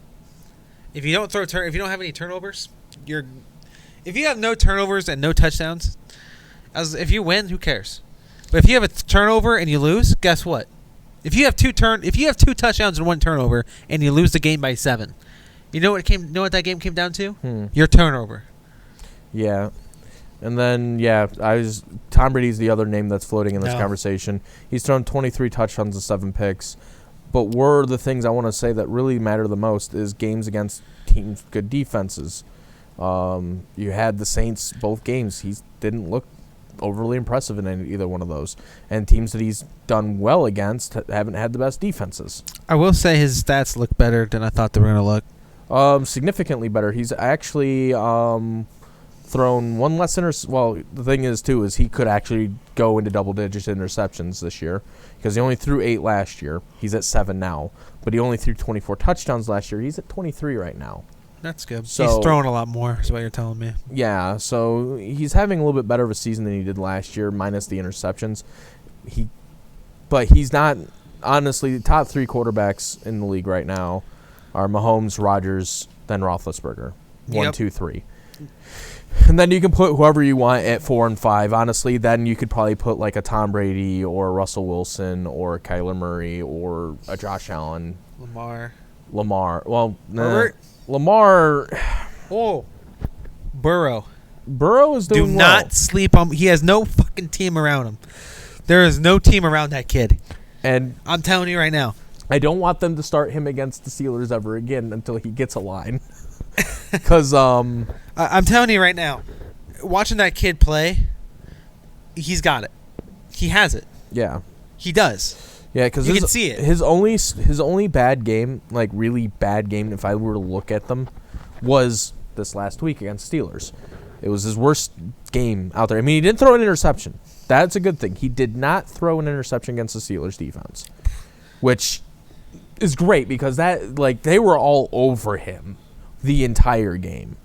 If you don't if you don't have any turnovers, if you have no turnovers and no touchdowns, if you win, who cares? But if you have a turnover and you lose, guess what? If you have 2 touchdowns and 1 turnover and you lose the game by 7, you know what that game came down to? Your turnover. Yeah. And then, Tom Brady's the other name that's floating in this conversation. He's thrown 23 touchdowns and 7 picks. But the things I want to say that really matter the most is games against teams, good defenses. You had the Saints both games. He didn't look overly impressive in either one of those. And teams that he's done well against haven't had the best defenses. I will say his stats look better than I thought they were going to look. Significantly better. He's actually thrown 1 less Well, the thing is, too, is he could actually go into double-digit interceptions this year because he only threw 8 last year. He's at 7 now. But he only threw 24 touchdowns last year. He's at 23 right now. That's good. So, he's throwing a lot more, is what you're telling me. Yeah, so he's having a little bit better of a season than he did last year, minus the interceptions. But he's not, honestly, the top 3 quarterbacks in the league right now are Mahomes, Rodgers, then Roethlisberger. 1, 2, 3. And then you can put whoever you want at 4 and 5. Honestly, then you could probably put like a Tom Brady or a Russell Wilson or a Kyler Murray or a Josh Allen. Lamar. Well, Lamar. Oh, Burrow. Burrow is doing well. Do not sleep on. He has no fucking team around him. There is no team around that kid. And I'm telling you right now. I don't want them to start him against the Steelers ever again until he gets a line. Because I'm telling you right now, watching that kid play, he's got it. He has it. Yeah. He does. Yeah, because you can see it. His only bad game, like really bad game, if I were to look at them, was this last week against Steelers. It was his worst game out there. I mean, he didn't throw an interception. That's a good thing. He did not throw an interception against the Steelers defense, which is great because they were all over him the entire game.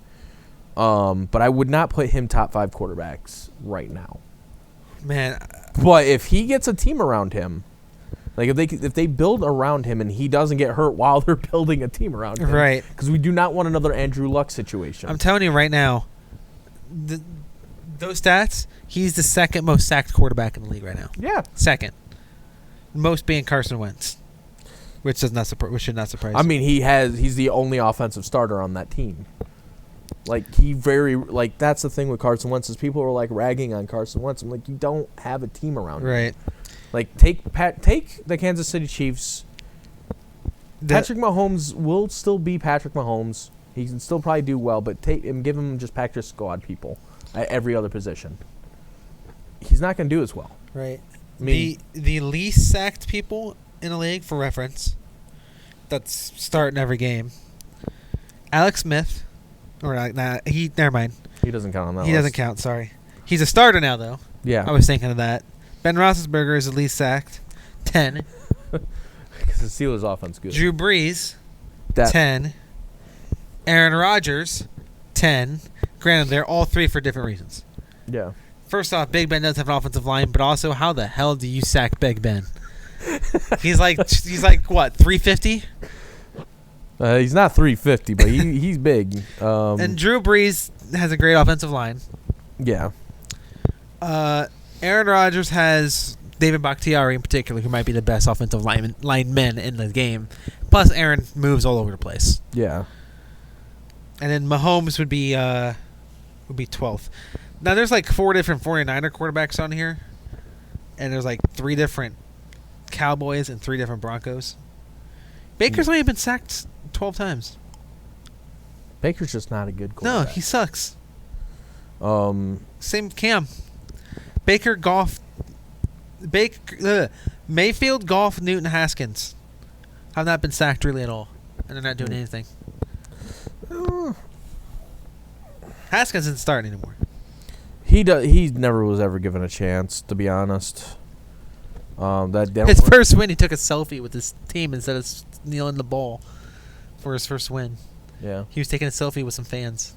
But I would not put him top 5 quarterbacks right now. Man, but if he gets a team around him. Like, if they build around him and he doesn't get hurt while they're building a team around him. Right. Because we do not want another Andrew Luck situation. I'm telling you right now, those stats, he's the 2nd most sacked quarterback in the league right now. Yeah. 2nd. Most being Carson Wentz, which should not surprise you. I mean, he's the only offensive starter on that team. That's the thing with Carson Wentz is people are, ragging on Carson Wentz. I'm like, you don't have a team around him. Right. Take the Kansas City Chiefs. Patrick Mahomes will still be Patrick Mahomes. He can still probably do well, but give him just practice squad people at every other position. He's not going to do as well. Right. I mean, the least sacked people in the league, for reference, that's starting every game. Alex Smith, never mind. He doesn't count on that. He doesn't count. Sorry, he's a starter now though. Yeah, I was thinking of that. Ben Roethlisberger is the least sacked, 10. Because the Steelers' offense good. Drew Brees, 10. Aaron Rodgers, 10. Granted, they're all 3 for different reasons. Yeah. First off, Big Ben does have an offensive line, but also, how the hell do you sack Big Ben? he's like what, 350? He's not 350, but he's big. And Drew Brees has a great offensive line. Yeah. Aaron Rodgers has David Bakhtiari in particular, who might be the best offensive lineman in the game. Plus, Aaron moves all over the place. Yeah. And then Mahomes would be 12th. Now, there's 4 different 49er quarterbacks on here. And there's 3 different Cowboys and 3 different Broncos. Baker's only been sacked 12 times. Baker's just not a good quarterback. No, he sucks. Same Cam. Baker, Goff, Mayfield, Goff, Newton, Haskins have not been sacked really at all, and they're not doing anything. Haskins isn't starting anymore. He never was ever given a chance, to be honest. His first win, he took a selfie with his team instead of kneeling the ball for his first win. Yeah, he was taking a selfie with some fans.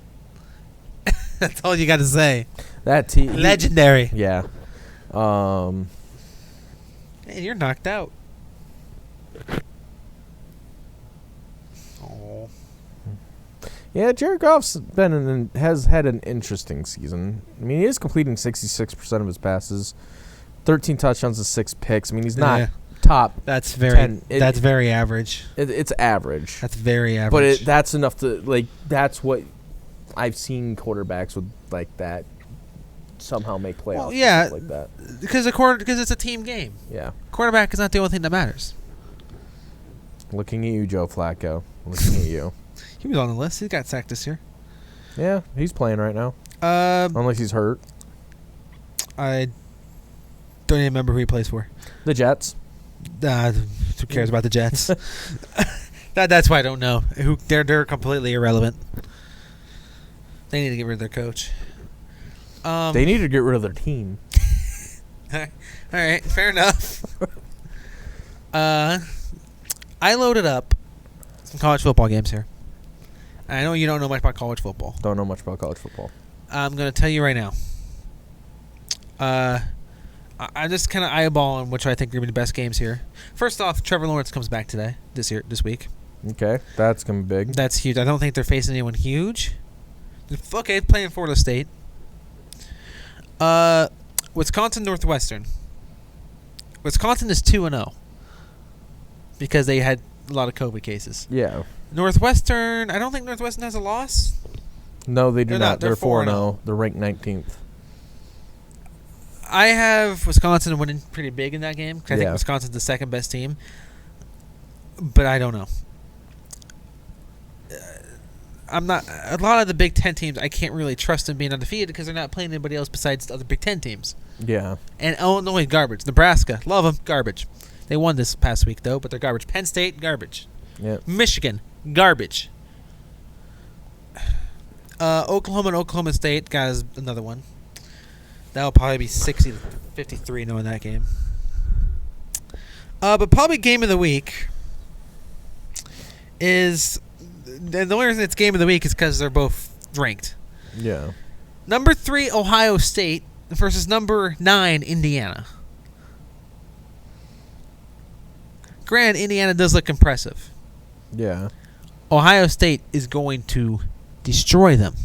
That's all you got to say. That team, legendary. Yeah. Hey, you're knocked out. Oh. Yeah, Jared Goff's has had an interesting season. I mean, he is completing 66% of his passes, 13 touchdowns and 6 picks. I mean, he's not top. That's very 10. That's very average. It's average. That's very average. But that's enough to that's what I've seen quarterbacks with like that somehow make playoffs. Well, yeah, like that because it's a team game. Yeah, quarterback is not the only thing that matters. Looking at you, Joe Flacco. Looking at you. He was on the list. He got sacked this year. Yeah, he's playing right now. Unless he's hurt. I don't even remember who he plays for. The Jets. Who cares about the Jets? That's why I don't know. They're completely irrelevant. They need to get rid of their coach. They need to get rid of their team. All right, fair enough. I loaded up some college football games here. I know you don't know much about college football. Don't know much about college football. I'm going to tell you right now. I'm just kind of eyeballing which I think are going to be the best games here. First off, Trevor Lawrence comes back this week. Okay, that's going to be big. That's huge. I don't think they're facing anyone huge. Okay, playing Florida State. Wisconsin, Northwestern. Wisconsin is 2-0 because they had a lot of COVID cases. Yeah. Northwestern, I don't think Northwestern has a loss. No, they do not. They're 4-0. They're ranked 19th. I have Wisconsin winning pretty big in that game because I think Wisconsin's the second best team. But I don't know. I'm not. A lot of the Big Ten teams, I can't really trust them being undefeated because they're not playing anybody else besides the other Big Ten teams. Yeah. And Illinois, garbage. Nebraska, love them, garbage. They won this past week though, but they're garbage. Penn State, garbage. Yeah. Michigan, garbage. Oklahoma and Oklahoma State got another one. That'll probably be 60-53 knowing that game. But probably game of the week is... The only reason it's game of the week is because they're both ranked. Yeah. Number 3, Ohio State versus number 9, Indiana. Granted, Indiana does look impressive. Yeah. Ohio State is going to destroy them.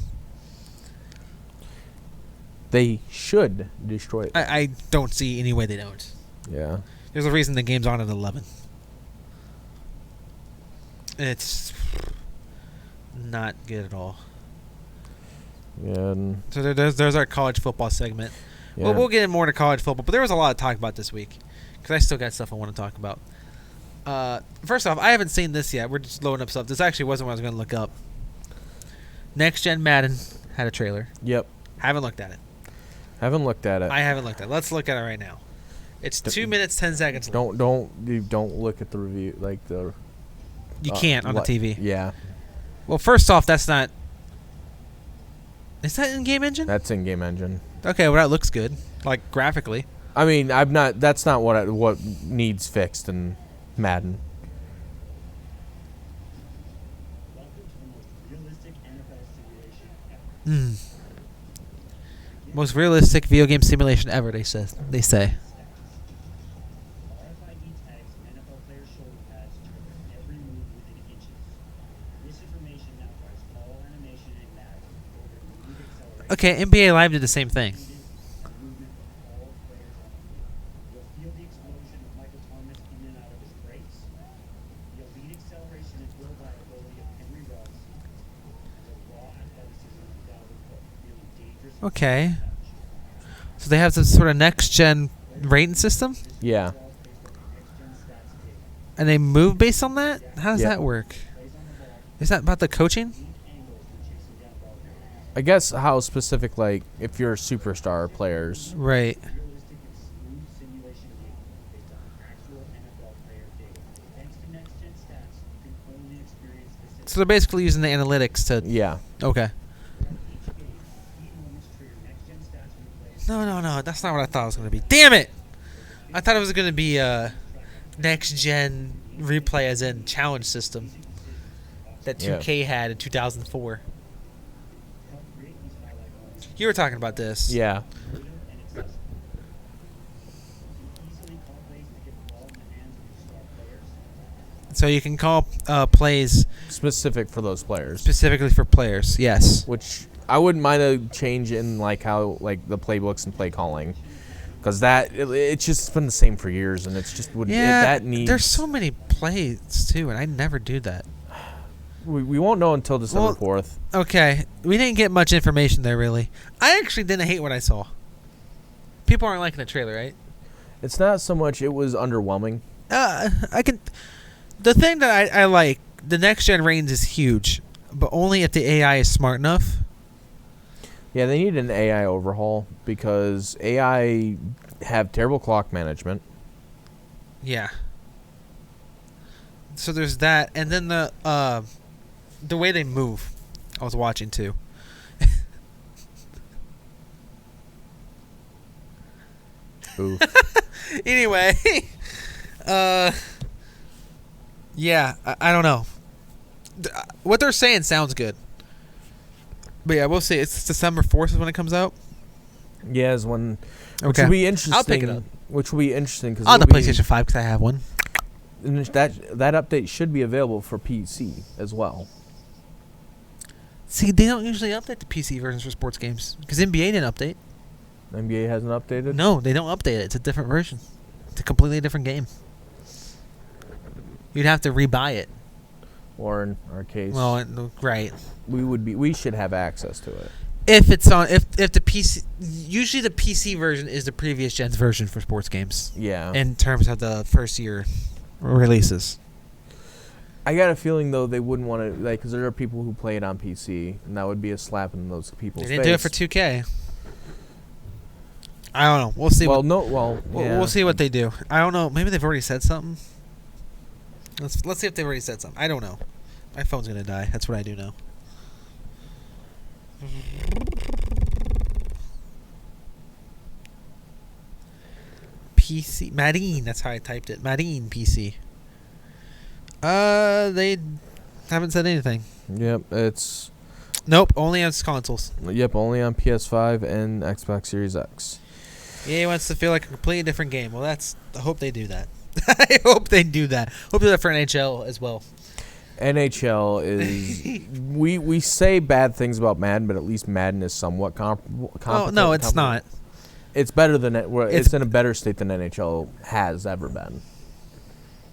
They should destroy it. I don't see any way they don't. Yeah. There's a reason the game's on at 11. It's not good at all. Yeah. So there's our college football segment. Yeah. Well, we'll get more into college football, but there was a lot to talk about this week because I still got stuff I want to talk about. First off, I haven't seen this yet. We're just loading up stuff. This actually wasn't what I was going to look up. Next Gen Madden had a trailer. Yep. Haven't looked at it. Haven't looked at it. I haven't looked at it. Let's look at it right now. It's 2 minutes 10 seconds long. Don't look at the review like the. You can't on the TV. Yeah. Well, first off, that's not. Is that in-game engine? That's in-game engine. Okay, well that looks good, like graphically. I mean, I'm not. That's not what needs fixed in Madden. Most realistic video game simulation ever, they say. Okay, NBA Live did the same thing. Okay. So they have some sort of next-gen rating system? Yeah. And they move based on that? How does that work? Is that about the coaching? I guess how specific, like, if you're superstar players. Right. So they're basically using the analytics to. Yeah. Okay. No. That's not what I thought it was going to be. Damn it! I thought it was going to be next gen replay, as in challenge system that 2K had in 2004. You were talking about this. Yeah. So you can call plays Specific for those players. specifically for players. Yes. Which I wouldn't mind a change in like how like the playbooks and play calling, because it's just been the same for years, and it's just that needs. There's so many plays too, and I never do that. We won't know until December 4th. Okay, we didn't get much information there really. I actually didn't hate what I saw. People aren't liking the trailer, right? It's not so much. It was underwhelming. The thing that I like, the next gen range is huge, but only if the AI is smart enough. Yeah, they need an AI overhaul because AI have terrible clock management. Yeah. So there's that, and then the way they move, I was watching too. Ooh. Anyway, yeah, I don't know. What they're saying sounds good. But yeah, we'll see. It's December 4th is when it comes out. Yeah, is when. Which Okay. will be interesting. I'll pick it up. Which will be interesting because On the PlayStation 5 because I have one. And that update should be available for PC as well. See, they don't usually update the PC versions for sports games because NBA didn't update. NBA hasn't updated. No, they don't update it. It's a different version. It's a completely different game. You'd have to rebuy it. Or in our case, Well, right. we should have access to it. If it's on, if the PC, usually the PC version is the previous gen's version for sports games. Yeah. In terms of the first year releases. I got a feeling though they wouldn't want to because there are people who play it on PC, and that would be a slap in those people's They face. didn't do it for 2K. I don't know. We'll see. We'll see what they do. I don't know. Maybe they've already said something. Let's see if they've already said something. I don't know. My phone's gonna die. That's what I do know. PC Madine. That's how I typed it. Madine PC. They haven't said anything. Yep, it's. Nope, only on consoles. Yep, only on PS5 and Xbox Series X. EA wants to feel like a completely different game. Well, I hope they do that. I hope they do that. Hope they do that for NHL as well. NHL is we say bad things about Madden, but at least Madden is somewhat comparable. Oh no, it's not. It's better than it's in a better state than NHL has ever been.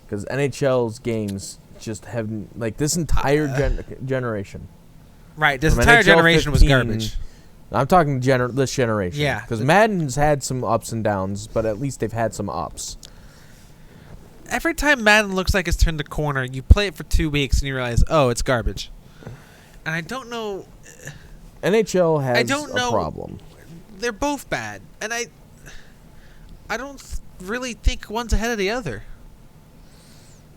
Because NHL's games just have like this entire generation. Right, this From entire NHL generation 15, was garbage. I'm talking this generation. Yeah, because Madden's had some ups and downs, but at least they've had some ups. Every time Madden looks like it's turned the corner, you play it for 2 weeks and you realize, oh, it's garbage. And I don't know. NHL has a problem. They're both bad, and I don't really think one's ahead of the other.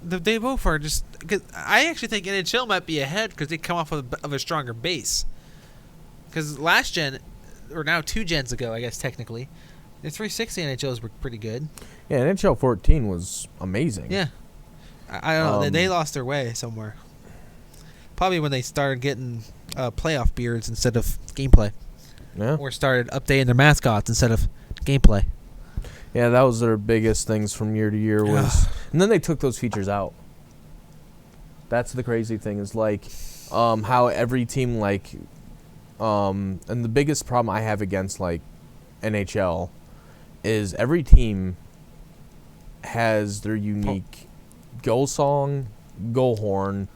They both are just. Cause I actually think NHL might be ahead because they come off of a stronger base. Because last gen, or now 2 gens ago, I guess technically, the 360 NHLs were pretty good. Yeah, NHL 14 was amazing. Yeah, I don't know. They lost their way somewhere. Probably when they started getting playoff beards instead of gameplay. Yeah. Or started updating their mascots instead of gameplay. Yeah, that was their biggest things from year to year was, and then they took those features out. That's the crazy thing is like, how every team like, and the biggest problem I have against like, NHL, is every team has their unique goal song, goal horn,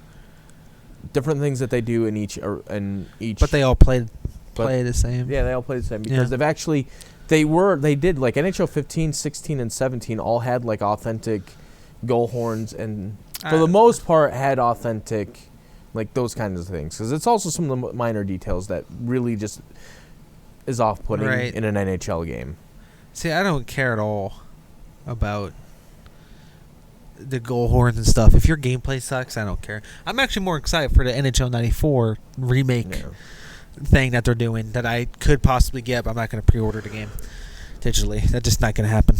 different things that they do in each. But they all play the same. Yeah, they all play the same because they've actually. They did like NHL 15, 16, and 17 all had like authentic goal horns and for the most part had authentic like those kinds of things because it's also some of the minor details that really just is off-putting in an NHL game. See, I don't care at all about the goal horns and stuff. If your gameplay sucks, I don't care. I'm actually more excited for the NHL 94 remake thing that they're doing that I could possibly get, but I'm not going to pre-order the game digitally. That's just not going to happen.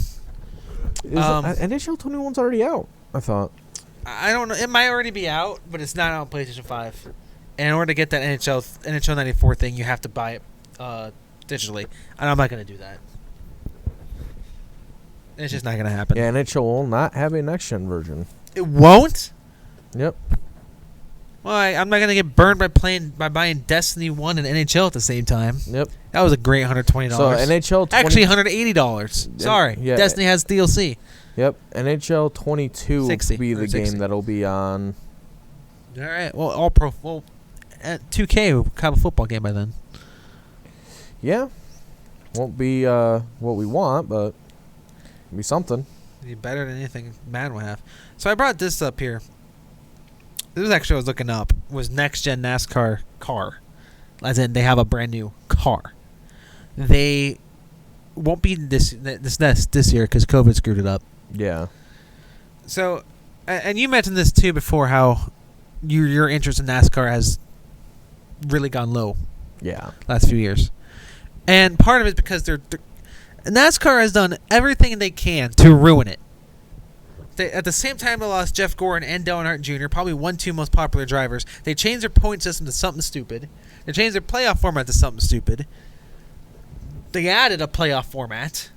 NHL 21's already out, I thought. I don't know. It might already be out, but it's not on PlayStation 5. And in order to get that NHL 94 thing, you have to buy it digitally. And I'm not going to do that. It's just not going to happen. Yeah, NHL will not have a next-gen version. It won't? Yep. Well, I'm not going to get burned by buying Destiny 1 and NHL at the same time. Yep. That was a great $120. So NHL 20... Actually, $180. Sorry. Yeah. Destiny has DLC. Yep. NHL 22 will be the 60. game that'll be on... All right. Well, all pro... Well, 2K will have a football game by then. Yeah. Won't be what we want, but... It'll be something. It'll be better than anything Madden will have. So I brought this up here. This was actually what I was looking up. Was next gen NASCAR car, as in they have a brand new car. They won't be this year because COVID screwed it up. Yeah. So, and you mentioned this too before, how your interest in NASCAR has really gone low. Yeah. Last few years, and part of it is because NASCAR has done everything they can to ruin it. At the same time, they lost Jeff Gordon and Dale Earnhardt Jr., probably 1-2 most popular drivers. They changed their point system to something stupid. They changed their playoff format to something stupid. They added a playoff format,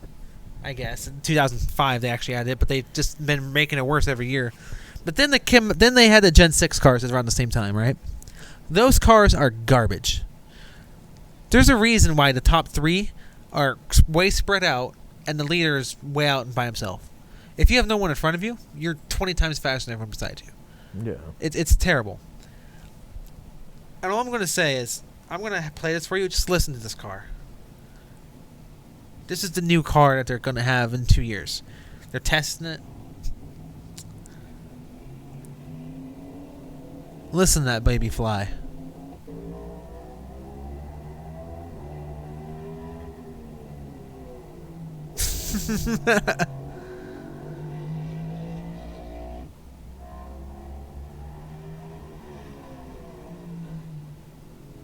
I guess. In 2005, they actually added it, but they've just been making it worse every year. But then they had the Gen 6 cars around the same time, right? Those cars are garbage. There's a reason why the top three are way spread out and the leader is way out by himself. If you have no one in front of you, you're 20 times faster than everyone beside you. Yeah. It's terrible. And all I'm going to say is, I'm going to play this for you. Just listen to this car. This is the new car that they're going to have in 2 years. They're testing it. Listen to that baby fly.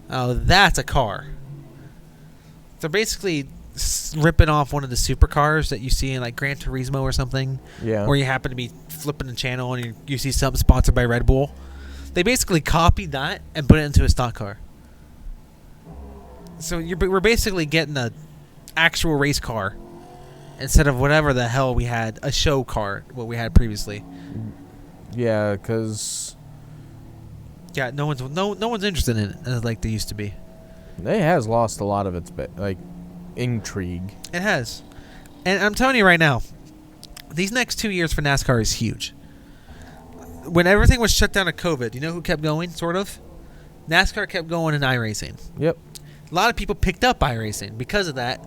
Oh, that's a car. They're basically ripping off one of the supercars that you see in like Gran Turismo or something. Yeah. Where you happen to be flipping the channel and you see something sponsored by Red Bull. They basically copied that and put it into a stock car. So we're basically getting an actual race car instead of whatever the hell we had, a show car, what we had previously. Yeah, because... Yeah, no one's interested in it like they used to be. It has lost a lot of its intrigue. It has. And I'm telling you right now, these next 2 years for NASCAR is huge. When everything was shut down to COVID, you know who kept going, sort of? NASCAR kept going in iRacing. Yep. A lot of people picked up iRacing because of that.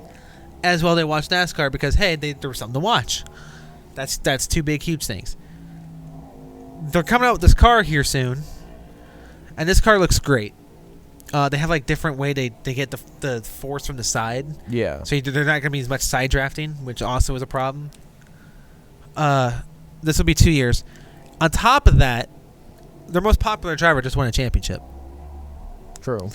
As well, they watched NASCAR because, hey, there was something to watch. That's two big, huge things. They're coming out with this car here soon. And this car looks great. They have like different way they get the force from the side. Yeah. So they're not going to be as much side drafting, which also is a problem. This will be 2 years. On top of that, their most popular driver just won a championship. True.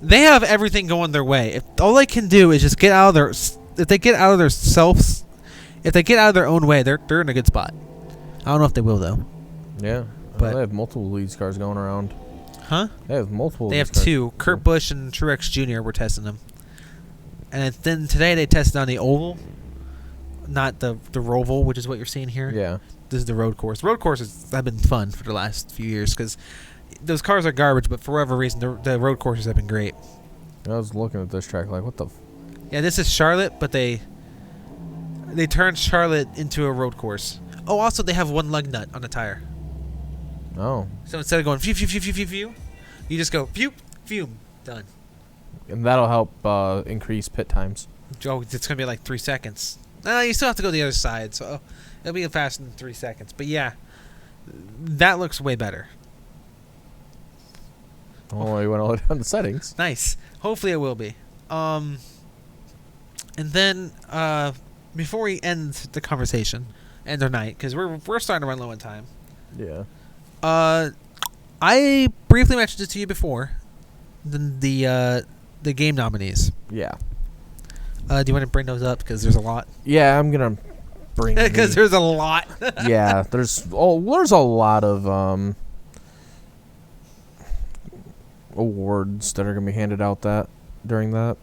They have everything going their way. If all they can do is just get out of their, if they get out of their selves, if they get out of their own way, they're in a good spot. I don't know if they will though. Yeah. But they have multiple lead cars going around. Huh? They have multiple. They have cars. two. Kurt Busch and Truex Jr. were testing them. And then today they tested on the oval, not the Roval, which is what you're seeing here. Yeah. This is the road course. Road courses have been fun for the last few years because those cars are garbage, but for whatever reason, the road courses have been great. I was looking at this track like, what the... Yeah, this is Charlotte, but they turned Charlotte into a road course. Oh, also, they have one lug nut on the tire. Oh. So instead of going phew, phew, phew, phew, phew, phew, you just go phew, phew, done. And that'll help increase pit times. Oh, it's going to be like 3 seconds. You still have to go the other side, so it'll be faster than 3 seconds. But yeah, that looks way better. Oh, you want to look on the settings. Nice. Hopefully it will be. And then, before we end the conversation, end our night because we're starting to run low on time. Yeah. I briefly mentioned it to you before. The game nominees. Yeah. Do you want to bring those up because there's a lot? Yeah, I'm gonna bring because there's a lot. Yeah, there's a lot of awards that are gonna be handed out during that.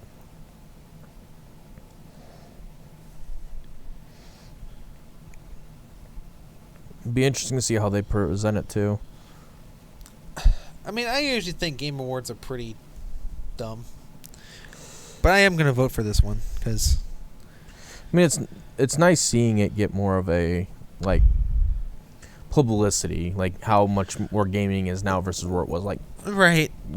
It'd be interesting to see how they present it too. I mean, I usually think Game Awards are pretty dumb, but I am gonna vote for this one because. I mean, it's nice seeing it get more of a like publicity, like how much more gaming is now versus where it was like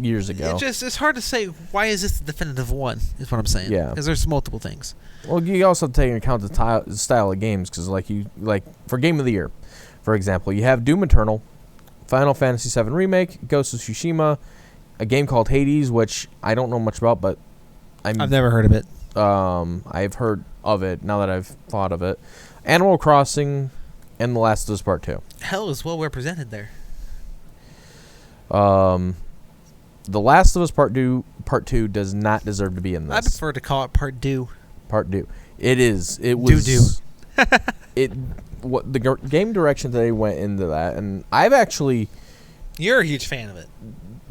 years ago. It's hard to say why is this the definitive one. Is what I'm saying. Yeah, because there's multiple things. Well, you also take into account the style of games because like for Game of the Year, for example, you have Doom Eternal, Final Fantasy VII Remake, Ghost of Tsushima, a game called Hades, which I don't know much about, but I've never heard of it. I've heard of it now that I've thought of it. Animal Crossing and The Last of Us Part 2. Hell is well represented there. The Last of Us Part 2 does not deserve to be in this. I prefer to call it Part 2. Part 2. It is. It was. What the game direction that they went into that, and I've actually. You're a huge fan of it.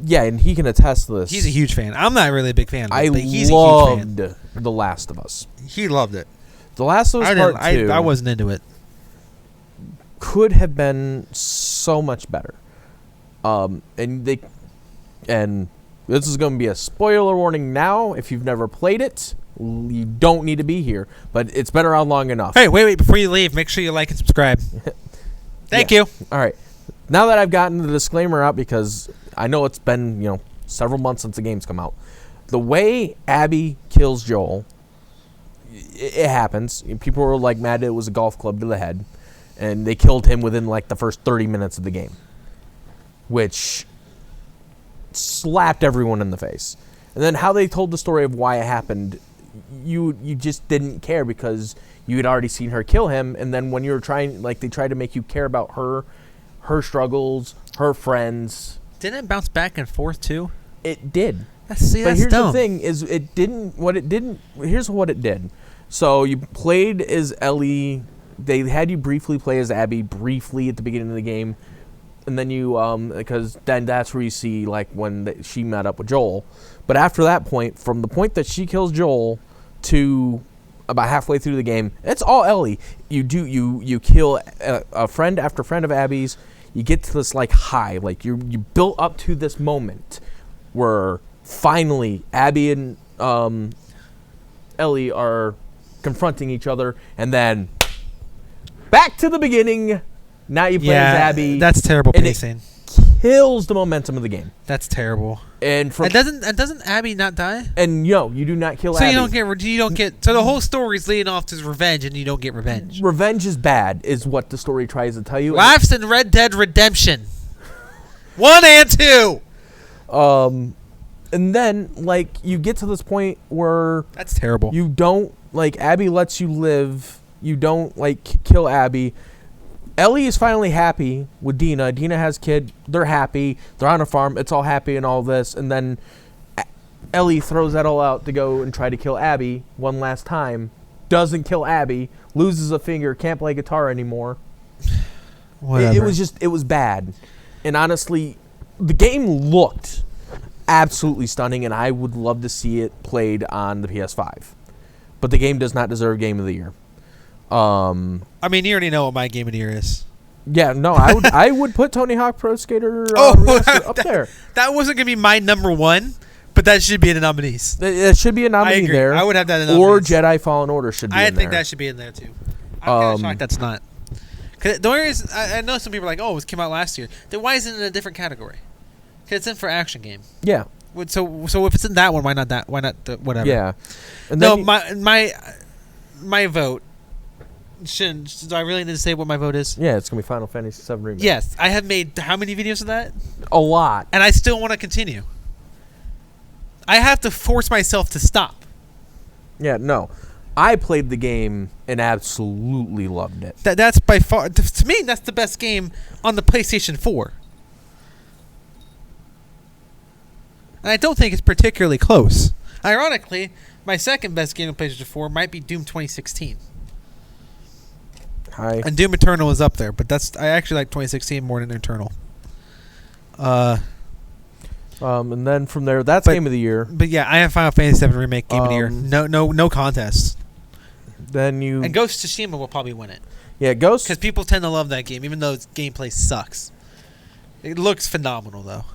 Yeah, and he can attest to this. He's a huge fan. I'm not really a big fan of it, but he's loved a huge fan. The Last of Us. He loved it. The Last of Us Part 2. I wasn't into it. Could have been so much better. And this is going to be a spoiler warning now. If you've never played it, you don't need to be here. But it's been around long enough. Hey, wait. Before you leave, make sure you like and subscribe. Thank you. All right. Now that I've gotten the disclaimer out, because I know it's been, several months since the game's come out. The way Abby kills Joel, it happens. People were mad that it was a golf club to the head. And they killed him within the first 30 minutes of the game. Which slapped everyone in the face. And then how they told the story of why it happened, you just didn't care because you had already seen her kill him. And then when you were trying, they tried to make you care about her struggles, her friends. Didn't it bounce back and forth too? It did. But here's dumb. The thing is, here's what it did. So you played as Ellie. They had you briefly play as Abby briefly at the beginning of the game. And then because then that's where you see when she met up with Joel. But after that point, from the point that she kills Joel to about halfway through the game, it's all Ellie. You kill a friend after friend of Abby's. You get to this high, you built up to this moment where finally Abby and Ellie are confronting each other, and then back to the beginning. Now you play as Abby. That's terrible pacing. It kills the momentum of the game. That's terrible. And doesn't Abby not die? And you do not kill Abby. So you don't get. So the whole story's leading off to revenge, and you don't get revenge. Revenge is bad, is what the story tries to tell you. Laughs in Red Dead Redemption 1 and 2. And then you get to this point where that's terrible. You don't Abby lets you live. You don't kill Abby. Ellie is finally happy with Dina. Dina has kid. They're happy. They're on a farm. It's all happy and all this. And then Ellie throws that all out to go and try to kill Abby one last time. Doesn't kill Abby. Loses a finger. Can't play guitar anymore. Whatever. It was bad. And honestly, the game looked absolutely stunning, and I would love to see it played on the PS5. But the game does not deserve Game of the Year. I mean, you already know what my Game of the Year is. Yeah, no, I would put Tony Hawk Pro Skater up there. That wasn't going to be my number one, but that should be in the nominees. It should be a nominee there. I would have that in the Or nominees. Jedi Fallen Order should be in there. I think that should be in there, too. I'm kind of shocked that's not. Cause the only reason, I know some people are like, oh, it came out last year. Then why isn't it in a different category? Because it's in for action game. Yeah. So if it's in that one, why not that? Why not whatever? Yeah. And no, then my vote. Do I really need to say what my vote is? Yeah, it's going to be Final Fantasy VII Remake. Yes. I have made how many videos of that? A lot. And I still want to continue. I have to force myself to stop. Yeah, no. I played the game and absolutely loved it. That's by far, to me, that's the best game on the PlayStation 4. And I don't think it's particularly close. Ironically, my second best game on PlayStation 4 might be Doom 2016. And Doom Eternal is up there, but I actually like 2016 more than Eternal. And then from there, that's game of the year. But yeah, I have Final Fantasy VII Remake game of the year. No contest. And Ghost of Tsushima will probably win it. Yeah, Ghost, because people tend to love that game, even though its gameplay sucks. It looks phenomenal though.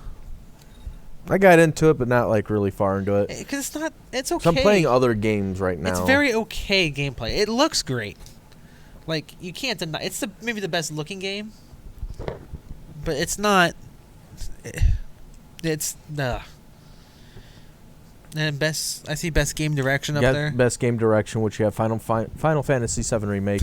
I got into it, but not like really far into it. Because it's okay. So I'm playing other games right now. It's very okay gameplay. It looks great. Like, you can't deny. It's maybe the best looking game, but it's not. It's and I see best game direction up there. Best game direction, which you have Final Fantasy VII Remake.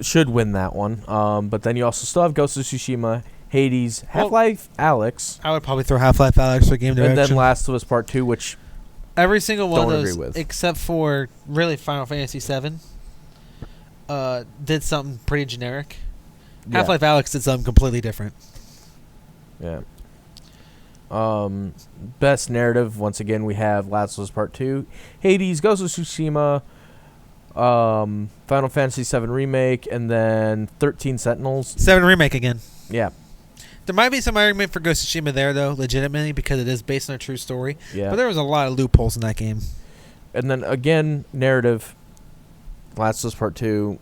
Should win that one. But then you also still have Ghost of Tsushima, Hades, Half-Life Alyx. I would probably throw Half-Life Alyx for game direction. And then Last of Us Part 2, which every single one don't of those, agree with. Except for really Final Fantasy VII, did something pretty generic. Yeah. Half-Life Alyx did something completely different. Yeah. Best narrative, once again, we have Last of Us Part 2, Hades, Ghost of Tsushima, Final Fantasy VII Remake, and then 13 Sentinels. 7 Remake again. Yeah. There might be some argument for Ghost of Tsushima there, though, legitimately, because it is based on a true story. Yeah. But there was a lot of loopholes in that game. And then, again, narrative, Last of Us Part 2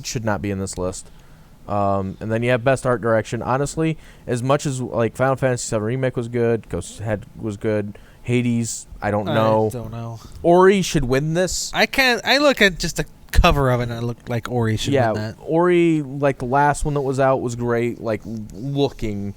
should not be in this list. And then you have best art direction. Honestly, as much as like Final Fantasy VII Remake was good, Ghost Head was good, Hades, I don't know. Ori should win this. I look at just the cover of it and I look like Ori should win that. Ori, like the last one that was out, was great, like looking,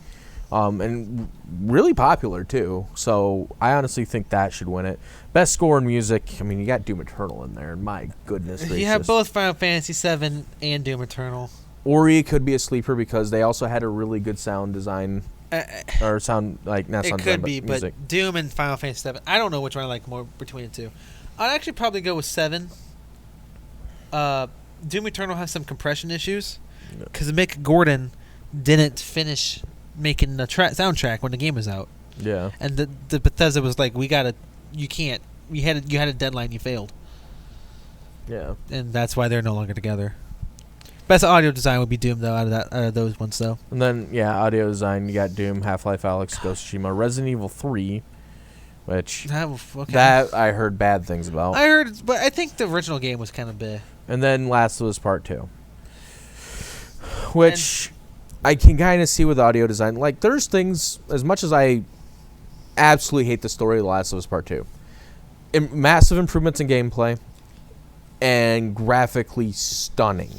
and really popular too. So I honestly think that should win it. Best score and music. I mean, you got Doom Eternal in there, and my goodness gracious. You have both Final Fantasy VII and Doom Eternal. Ori could be a sleeper because they also had a really good sound design, or sound, like, not sound design, but music. But Doom and Final Fantasy VII, I don't know which one I like more between the two. I'd actually probably go with 7. Doom Eternal has some compression issues because Mick Gordon didn't finish making the soundtrack when the game was out. Yeah. And the Bethesda was like, you had a deadline, you failed. Yeah. And that's why they're no longer together. Best audio design would be Doom, though, out of those ones, though. And then, audio design, you got Doom, Half-Life Alyx, Ghost of Tsushima, Resident Evil 3, which that I heard bad things about. But I think the original game was kind of big. And then Last of Us Part 2, which I can kind of see with audio design. Like, there's things, as much as I absolutely hate the story of Last of Us Part 2, massive improvements in gameplay and graphically stunning.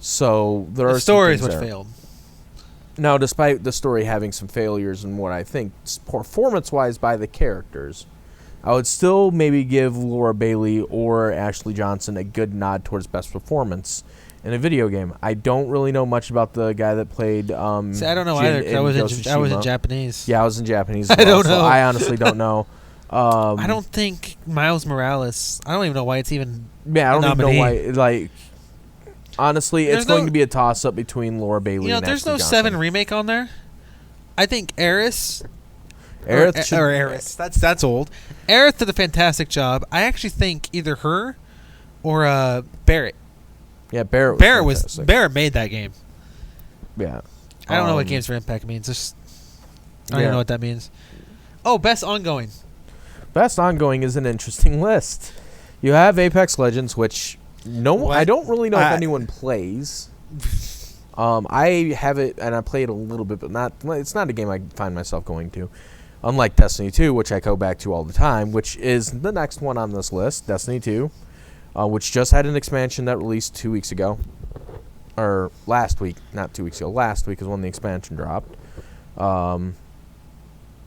So there are the story is what failed. Now, despite the story having some failures and what I think performance-wise by the characters, I would still maybe give Laura Bailey or Ashley Johnson a good nod towards best performance in a video game. I don't really know much about the guy that played. See, I don't know either. I was in Japanese. Yeah, I was in Japanese. I don't know. So I honestly don't know. I don't think Miles Morales. I don't even know why it's even. Yeah, I don't even know why. Like. Honestly, it's going to be a toss-up between Laura Bailey and Ashley there's no Johnson. 7 remake on there. I think Aerith. That's old. Aerith did a fantastic job. I actually think either her or Barrett. Yeah, Barrett made that game. Yeah. I don't know what Games for Impact means. I don't even know what that means. Oh, best ongoing. Best ongoing is an interesting list. You have Apex Legends, which... I don't really know if anyone plays. I have it, and I play it a little bit, but it's not a game I find myself going to. Unlike Destiny 2, which I go back to all the time, which is the next one on this list, Destiny 2, which just had an expansion that released 2 weeks ago. Or last week, not 2 weeks ago. Last week is when the expansion dropped. And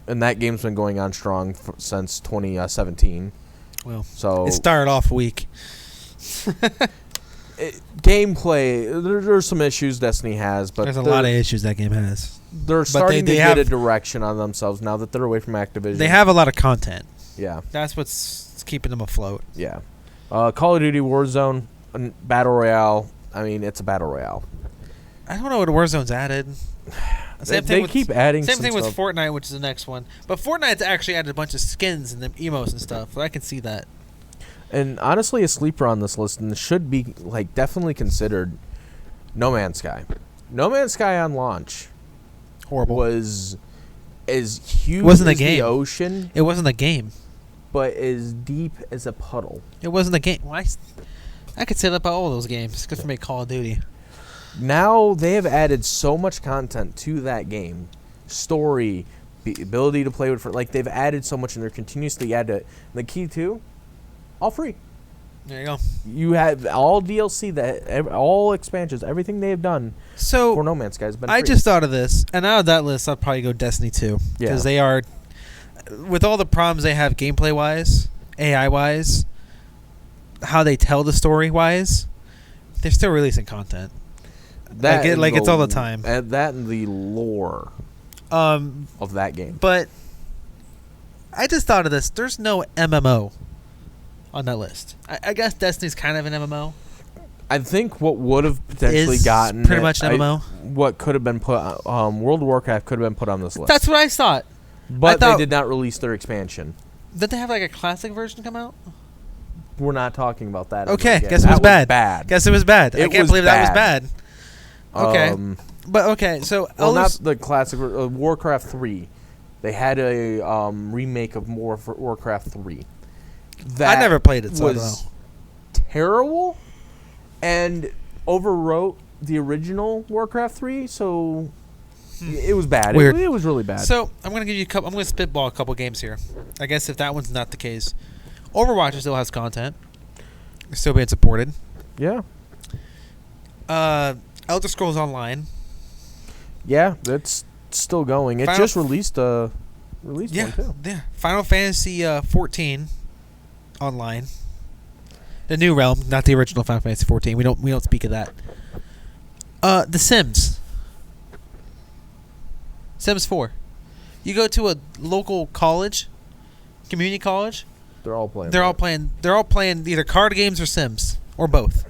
that game's been going on strong since 2017. Well, so it started off weak. Gameplay, there's some issues Destiny has, but there's a lot of issues that game has. They're starting to get a direction on themselves now that they're away from Activision. They have a lot of content. Yeah. That's what's keeping them afloat. Yeah. Call of Duty Warzone, Battle Royale. I mean, it's a Battle Royale. I don't know what Warzone's added. They keep adding Same some thing with stuff. Fortnite, which is the next one. But Fortnite's actually added a bunch of skins and the emotes and stuff. So I can see that. And honestly, a sleeper on this list and should be like definitely considered No Man's Sky. No Man's Sky on launch Horrible. was as huge Wasn't a as game. the ocean, It wasn't a game. but as deep as a puddle. It wasn't a game. Well, I could say that about all those games. Good for me, Call of Duty. Now they have added so much content to that game, story, the ability to play with. Like they've added so much, and they're continuously adding it. The key too, all free. There you go. You have all DLC, all expansions, everything they have done So for No Man's Sky has been free. I just thought of this, and out of that list, I'd probably go Destiny 2. Yeah. Because they are, with all the problems they have gameplay-wise, AI-wise, how they tell the story-wise, they're still releasing content. Like it's all the time. And that and the lore of that game. But I just thought of this. There's no MMO on that list. I guess Destiny's kind of an MMO. I think what would have potentially Is gotten pretty much an MMO. What could have been put, World of Warcraft could have been put on this list. That's what I thought. But they did not release their expansion. Did they have like a classic version come out? We're not talking about that. Okay, again. guess it was That bad. Guess it was bad. I can't believe that was bad. Okay. But okay, so well, not the classic Warcraft 3. They had a remake of Warcraft 3. That I never played it, so I don't know. was terrible and overwrote the original Warcraft 3, so it was bad. Weird. It was really bad. So I'm gonna give you I'm gonna spitball a couple games here. I guess if that one's not the case, Overwatch still has content. It's still being supported. Yeah. Elder Scrolls Online. Yeah, that's still going. It just released one too. Yeah. Final Fantasy 14 online. The new realm, not the original Final Fantasy 14. We don't speak of that. The Sims. Sims 4. You go to a local college, community college. They're all playing. They're all playing either card games or Sims or both.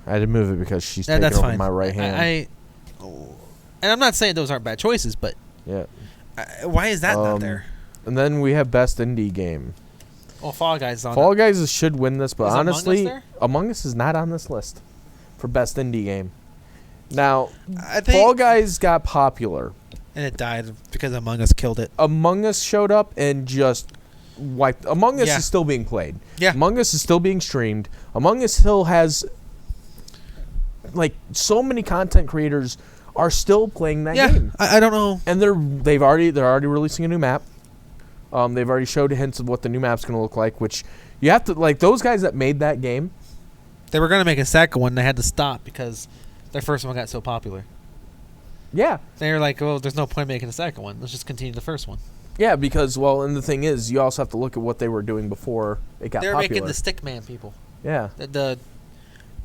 I had to move it because she's taking That's over fine. my right hand. And I'm not saying those aren't bad choices, but yeah. Why is that not there? And then we have best indie game. Well, Fall Guys is on. Fall Guys should win this, but Is honestly, Among Us there? is not on this list for best indie game. Now, I think, Fall Guys got popular. and it died because Among Us killed it. Among Us showed up and just wiped. Among Us Yeah. is still being played. Yeah. Among Us is still being streamed. Among Us still has like so many content creators are still playing that game. I don't know. And they're already releasing a new map. They've already showed hints of what the new map's going to look like, which you have to like those guys that made that game. They were going to make a second one. They had to stop because their first one got so popular. Yeah. They were like, "Well, there's no point making a second one. Let's just continue the first one." Yeah, because and the thing is, you also have to look at what they were doing before it got They were popular. making the Stickman people. Yeah.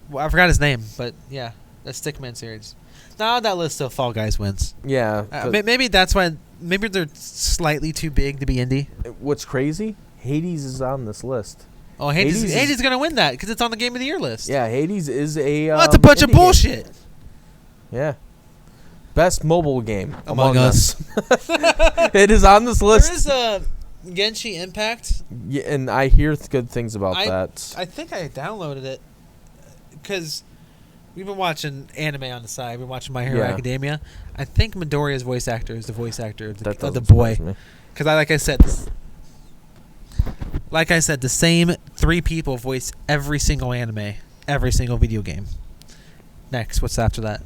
Well, I forgot his name, but yeah, the Stickman series. Now that list still Fall Guys wins. Yeah. Maybe that's why. Maybe they're slightly too big to be indie. What's crazy? Hades is on this list. Oh, Hades gonna win that because it's on the Game of the Year list. Yeah, Hades is a. That's a bunch of indie game. bullshit. Yeah. Best mobile game Among Us. It is on this list. There is a Genshin Impact. Yeah, and I hear good things about that. I think I downloaded it because we've been watching anime on the side. We've been watching My Hero Yeah. Academia. I think Midoriya's voice actor is the voice actor of That the doesn't boy. surprise me. Because like I said, the same 3 people voice every single anime, every single video game. Next, what's after that?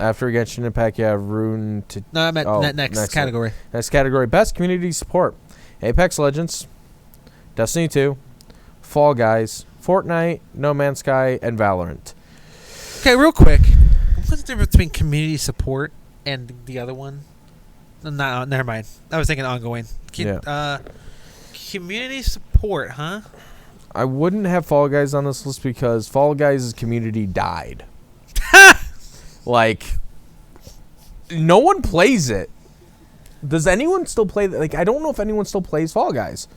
After Genshin Impact, you have Rune to. No, I meant next category. Next category: Best Community Support. Apex Legends, Destiny 2, Fall Guys, Fortnite, No Man's Sky, and Valorant. Okay, real quick. What's the difference between community support and the other one? No, never mind. I was thinking ongoing. Community support, huh? I wouldn't have Fall Guys on this list because Fall Guys' community died. Like, no one plays it. Does anyone still play? Like, I don't know if anyone still plays Fall Guys,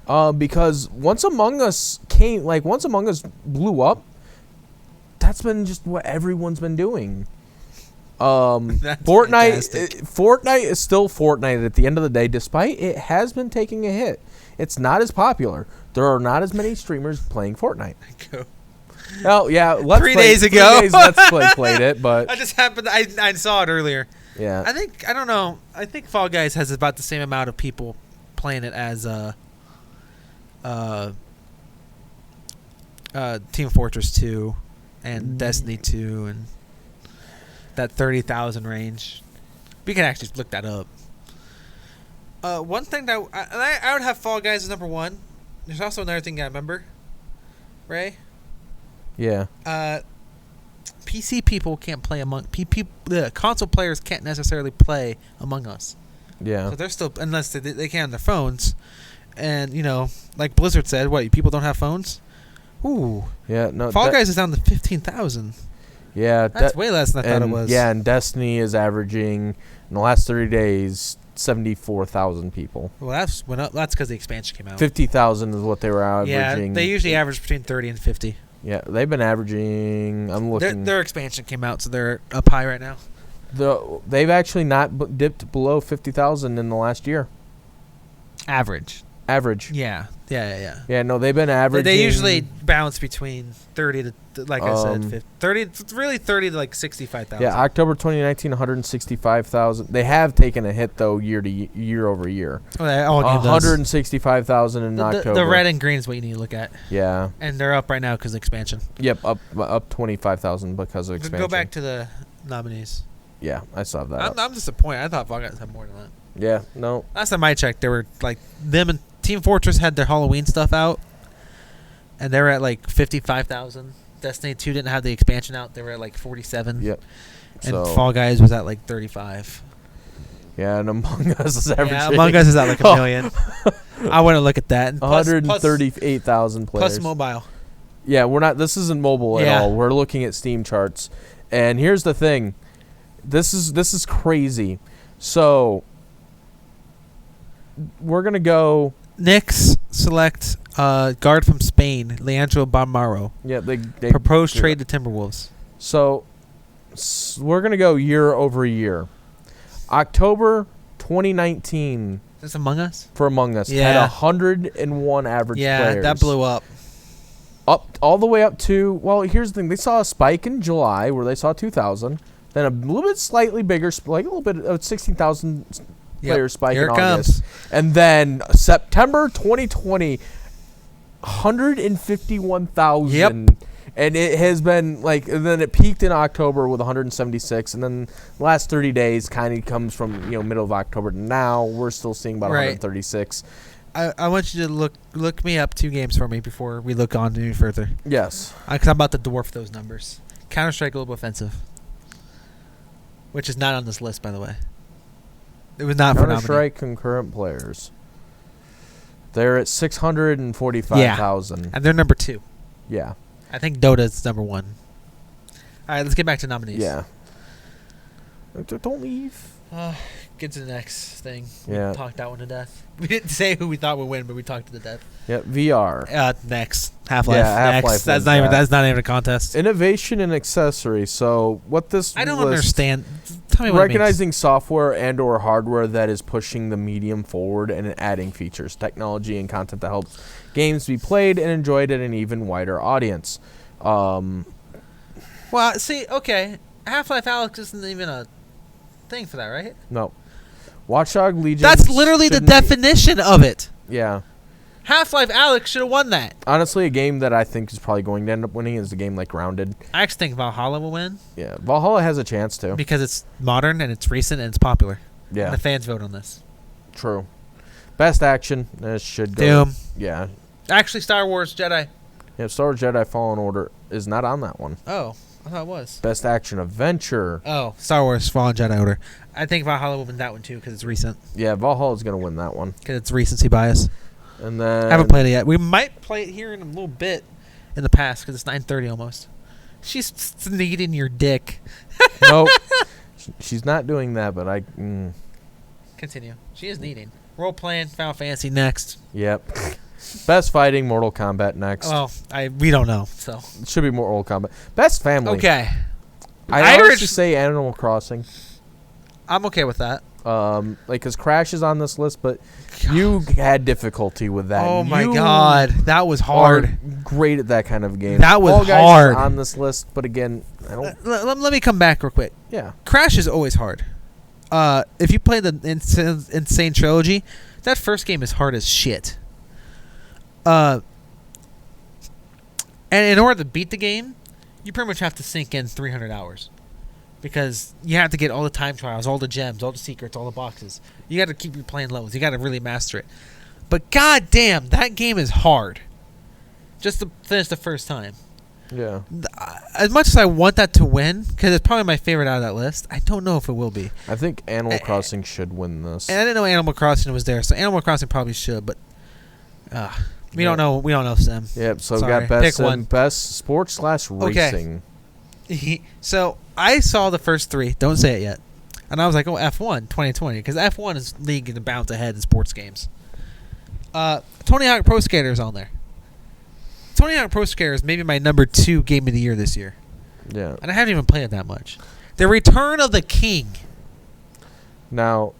because once Among Us blew up, that's been just what everyone's been doing. Fortnite is still Fortnite at the end of the day, despite it has been taking a hit. It's not as popular. There are not as many streamers playing Fortnite. Oh yeah, 3 days ago, 3 days Let's Play played it, but I just happened. I saw it earlier. Yeah, I don't know. I think Fall Guys has about the same amount of people playing it as Team Fortress 2 and Destiny 2 and that 30,000 range. We can actually look that up. One thing that I would have Fall Guys as number one. There's also another thing I remember. Ray? Yeah. PC people can't play among the console players can't necessarily play Among Us. Yeah. So they're still, unless they can on their phones, and like Blizzard said, what, people don't have phones? Ooh. Yeah. No. Fall Guys is down to 15,000. Yeah. That's way less than I thought it was. Yeah, and Destiny is averaging in the last 30 days 74,000 people. Well, that's went up. That's because the expansion came out. 50,000 is what they were averaging. Yeah, they usually average between 30 and 50. Yeah, they've been averaging. I'm looking. Their expansion came out, so they're up high right now. They've actually not dipped below 50,000 in the last year. Average. Yeah. Yeah, no, they've been averaging. They usually bounce between 30 to, like I said, 50, 30. It's really 30 to like 65,000. Yeah, October 2019, 165,000. They have taken a hit though, year over year. All 165,000 in October. The red and green is what you need to look at. Yeah, and they're up right now because of expansion. Yep, up 25,000 because of expansion. Go back to the nominees. Yeah, I saw that. I'm disappointed. I thought Fall Guys had more than that. Yeah, no. Last time I checked, they were like them and Team Fortress had their Halloween stuff out, and they were at like 55,000. Destiny 2 didn't have the expansion out; they were at like 47. Yep. And Fall Guys was at like 35. Yeah, and Among Us is averaging. Yeah, Among Us is at like 1 million. I want to look at that. 138,000 players. Plus mobile. Yeah, we're not. This isn't mobile at all. We're looking at Steam charts, and here's the thing. This is crazy. So we're gonna go. Knicks select guard from Spain, Leandro Balmaro. Yeah, they proposed trade to Timberwolves. So we're gonna go year over year. October 2019. Is this Among Us? For Among Us, had 101 average players. Yeah, that blew up. Up all the way up to, well, here's the thing. They saw a spike in July where they saw 2,000. Then a little bit slightly bigger, like a little bit of 16,000 player spike in August. And then September 2020, 151,000. Yep. And it has been like, and then it peaked in October with 176, and then the last 30 days kind of comes from middle of October to now. We're still seeing about 136. I want you to look me up 2 games for me before we look on any further. Yes. Because I'm about to dwarf those numbers. Counter-Strike Global Offensive, which is not on this list, by the way. It was not for Counter-Strike concurrent players. They're at 645,000. Yeah. And they're number 2. Yeah. I think Dota's number 1. All right, let's get back to nominees. Yeah. Don't leave. Get to the next thing. Yeah. We talked that one to death. We didn't say who we thought would win, but we talked it to death. Yeah, VR. Next. Half-Life. Yeah, Half-Life. Next. That's not even a contest. Innovation and accessory. So what this I don't understand. Tell me what recognizing it means. software and or hardware that is pushing the medium forward and adding features, technology, and content that helps games be played and enjoyed at an even wider audience. Well, see, okay. Half-Life Alyx isn't even a thing for that, right? No. Watchdog Legion. That's literally the definition of it. Yeah. Half-Life Alyx should have won that. Honestly, a game that I think is probably going to end up winning is a game like Grounded. I actually think Valhalla will win. Yeah, Valhalla has a chance to. Because it's modern and it's recent and it's popular. Yeah. And the fans vote on this. True. Best action should go. Doom. Yeah. Actually, Star Wars Jedi. Yeah, Star Wars Jedi Fallen Order is not on that one. Oh, I thought it was. Best action adventure. Oh, Star Wars Fallen Jedi Order. I think Valhalla will win that one too because it's recent. Yeah, Valhalla is going to win that one. Because it's recency bias. And then I haven't played it yet. We might play it here in a little bit in the past because it's 9:30 almost. She's sneaking your dick. Nope. She's not doing that, but I... Continue. She is needing. Role playing Final Fantasy next. Yep. Best fighting, Mortal Kombat next. Well, we don't know. So It should be Mortal Kombat. Best family. okay. I honestly say Animal Crossing. I'm okay with that. Because Crash is on this list, but you had difficulty with that. Oh my You god, that was hard. are great at that kind of game. That was Fall Guys hard. is on this list, but again, I don't. Let me come back real quick. Yeah. Crash is always hard. If you play the Insane Trilogy, that first game is hard as shit. And in order to beat the game, you pretty much have to sink in 300 hours. Because you have to get all the time trials, all the gems, all the secrets, all the boxes. You got to keep your playing levels. You got to really master it. But goddamn, that game is hard. Just to finish the first time. Yeah. As much as I want that to win, because it's probably my favorite out of that list, I don't know if it will be. I think Animal Crossing should win this. And I didn't know Animal Crossing was there, so Animal Crossing probably should, but we don't know. We don't know, Sim. Yep. So we Sorry. got best Pick one. best sports / racing. So I saw the first three. Don't say it yet. And I was like, oh, F1 2020, because F1 is league and bounds ahead in sports games. Tony Hawk Pro Skater is on there. Tony Hawk Pro Skater is maybe my number 2 game of the year this year. Yeah. And I haven't even played it that much. The Return of the King. Now,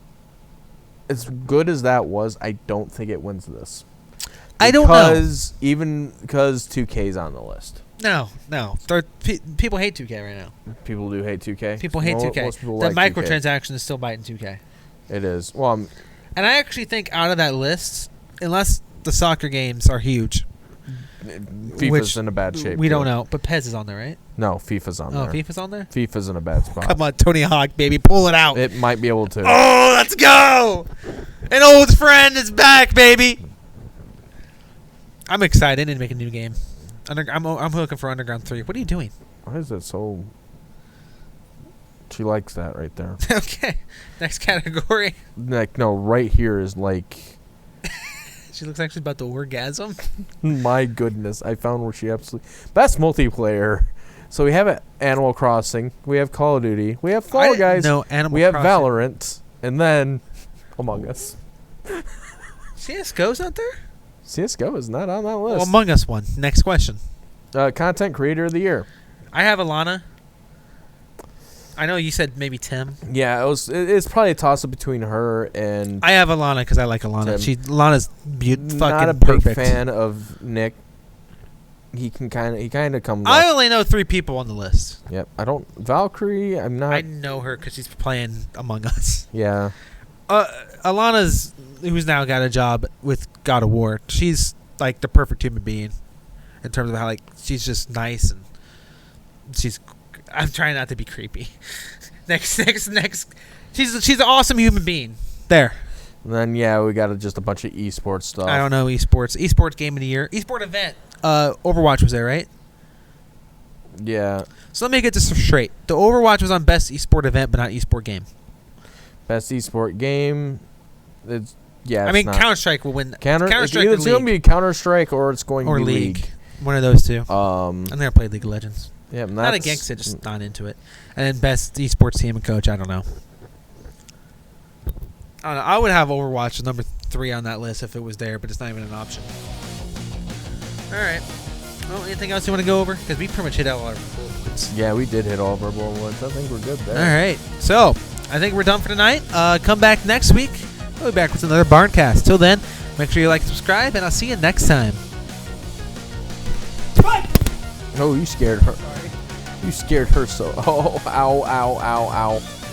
as good as that was, I don't think it wins this. I don't know. Because 2K's on the list. No. People hate 2K right now. People do hate 2K. People hate 2K. Most people The like 2K. microtransaction is still biting 2K. It is. Well, And I actually think out of that list, unless the soccer games are huge, FIFA's in a bad shape. we don't know. But PES is on there, right? No, FIFA's on there. FIFA's on there? FIFA's in a bad spot. Come on, Tony Hawk, baby. Pull it out. It might be able to. Oh, let's go. An old friend is back, baby. I'm excited to make a new game. I'm looking for Underground 3. What are you doing? Why is it so... She likes that right there. Okay. Next category. Like, no, right here is like... She looks like she's about to orgasm. My goodness. I found where she absolutely... Best multiplayer. So we have Animal Crossing. We have Call of Duty. We have Fall Guys. No, Animal We have Crossing. Valorant. And then Among Us. CSGO's out there? CSGO is not on that list. Well, Among Us one. Next question. Content Creator of the Year. I have Alana. I know you said maybe Tim. Yeah, it's probably a toss-up between her and... I have Alana because I like Alana. Tim. Alana's fucking Not a perfect. big fan of Nick. He kind of comes I up. only know 3 people on the list. Yep. I don't... Valkyrie, I'm not... I know her because she's playing Among Us. Yeah. Alana's, who's now got a job with God of War. She's like the perfect human being in terms of how like she's just nice and she's. I'm trying not to be creepy. Next. She's an awesome human being. There. And then we got just a bunch of esports stuff. I don't know esports game of the year, esport event. Overwatch was there, right? Yeah. So let me get this straight. The Overwatch was on best esport event, but not esport game. Best esport game. It's I mean, Counter Strike will win. Counter-Strike It's going to be Counter Strike or it's going to be League. One of those two. I'm gonna play League of Legends. Yeah, Not against it, just not into it. And then best esports team and coach, I don't know. I would have Overwatch number 3 on that list if it was there, but it's not even an option. All right. Well, anything else you want to go over? Because we pretty much hit all our bullet points. Yeah, we did hit all of our bullet points. I think we're good there. All right. So, I think we're done for tonight. Come back next week. We'll be back with another Barncast. Till then, make sure you like and subscribe, and I'll see you next time. Oh, you scared her. You scared her so. Oh, ow, ow, ow, ow.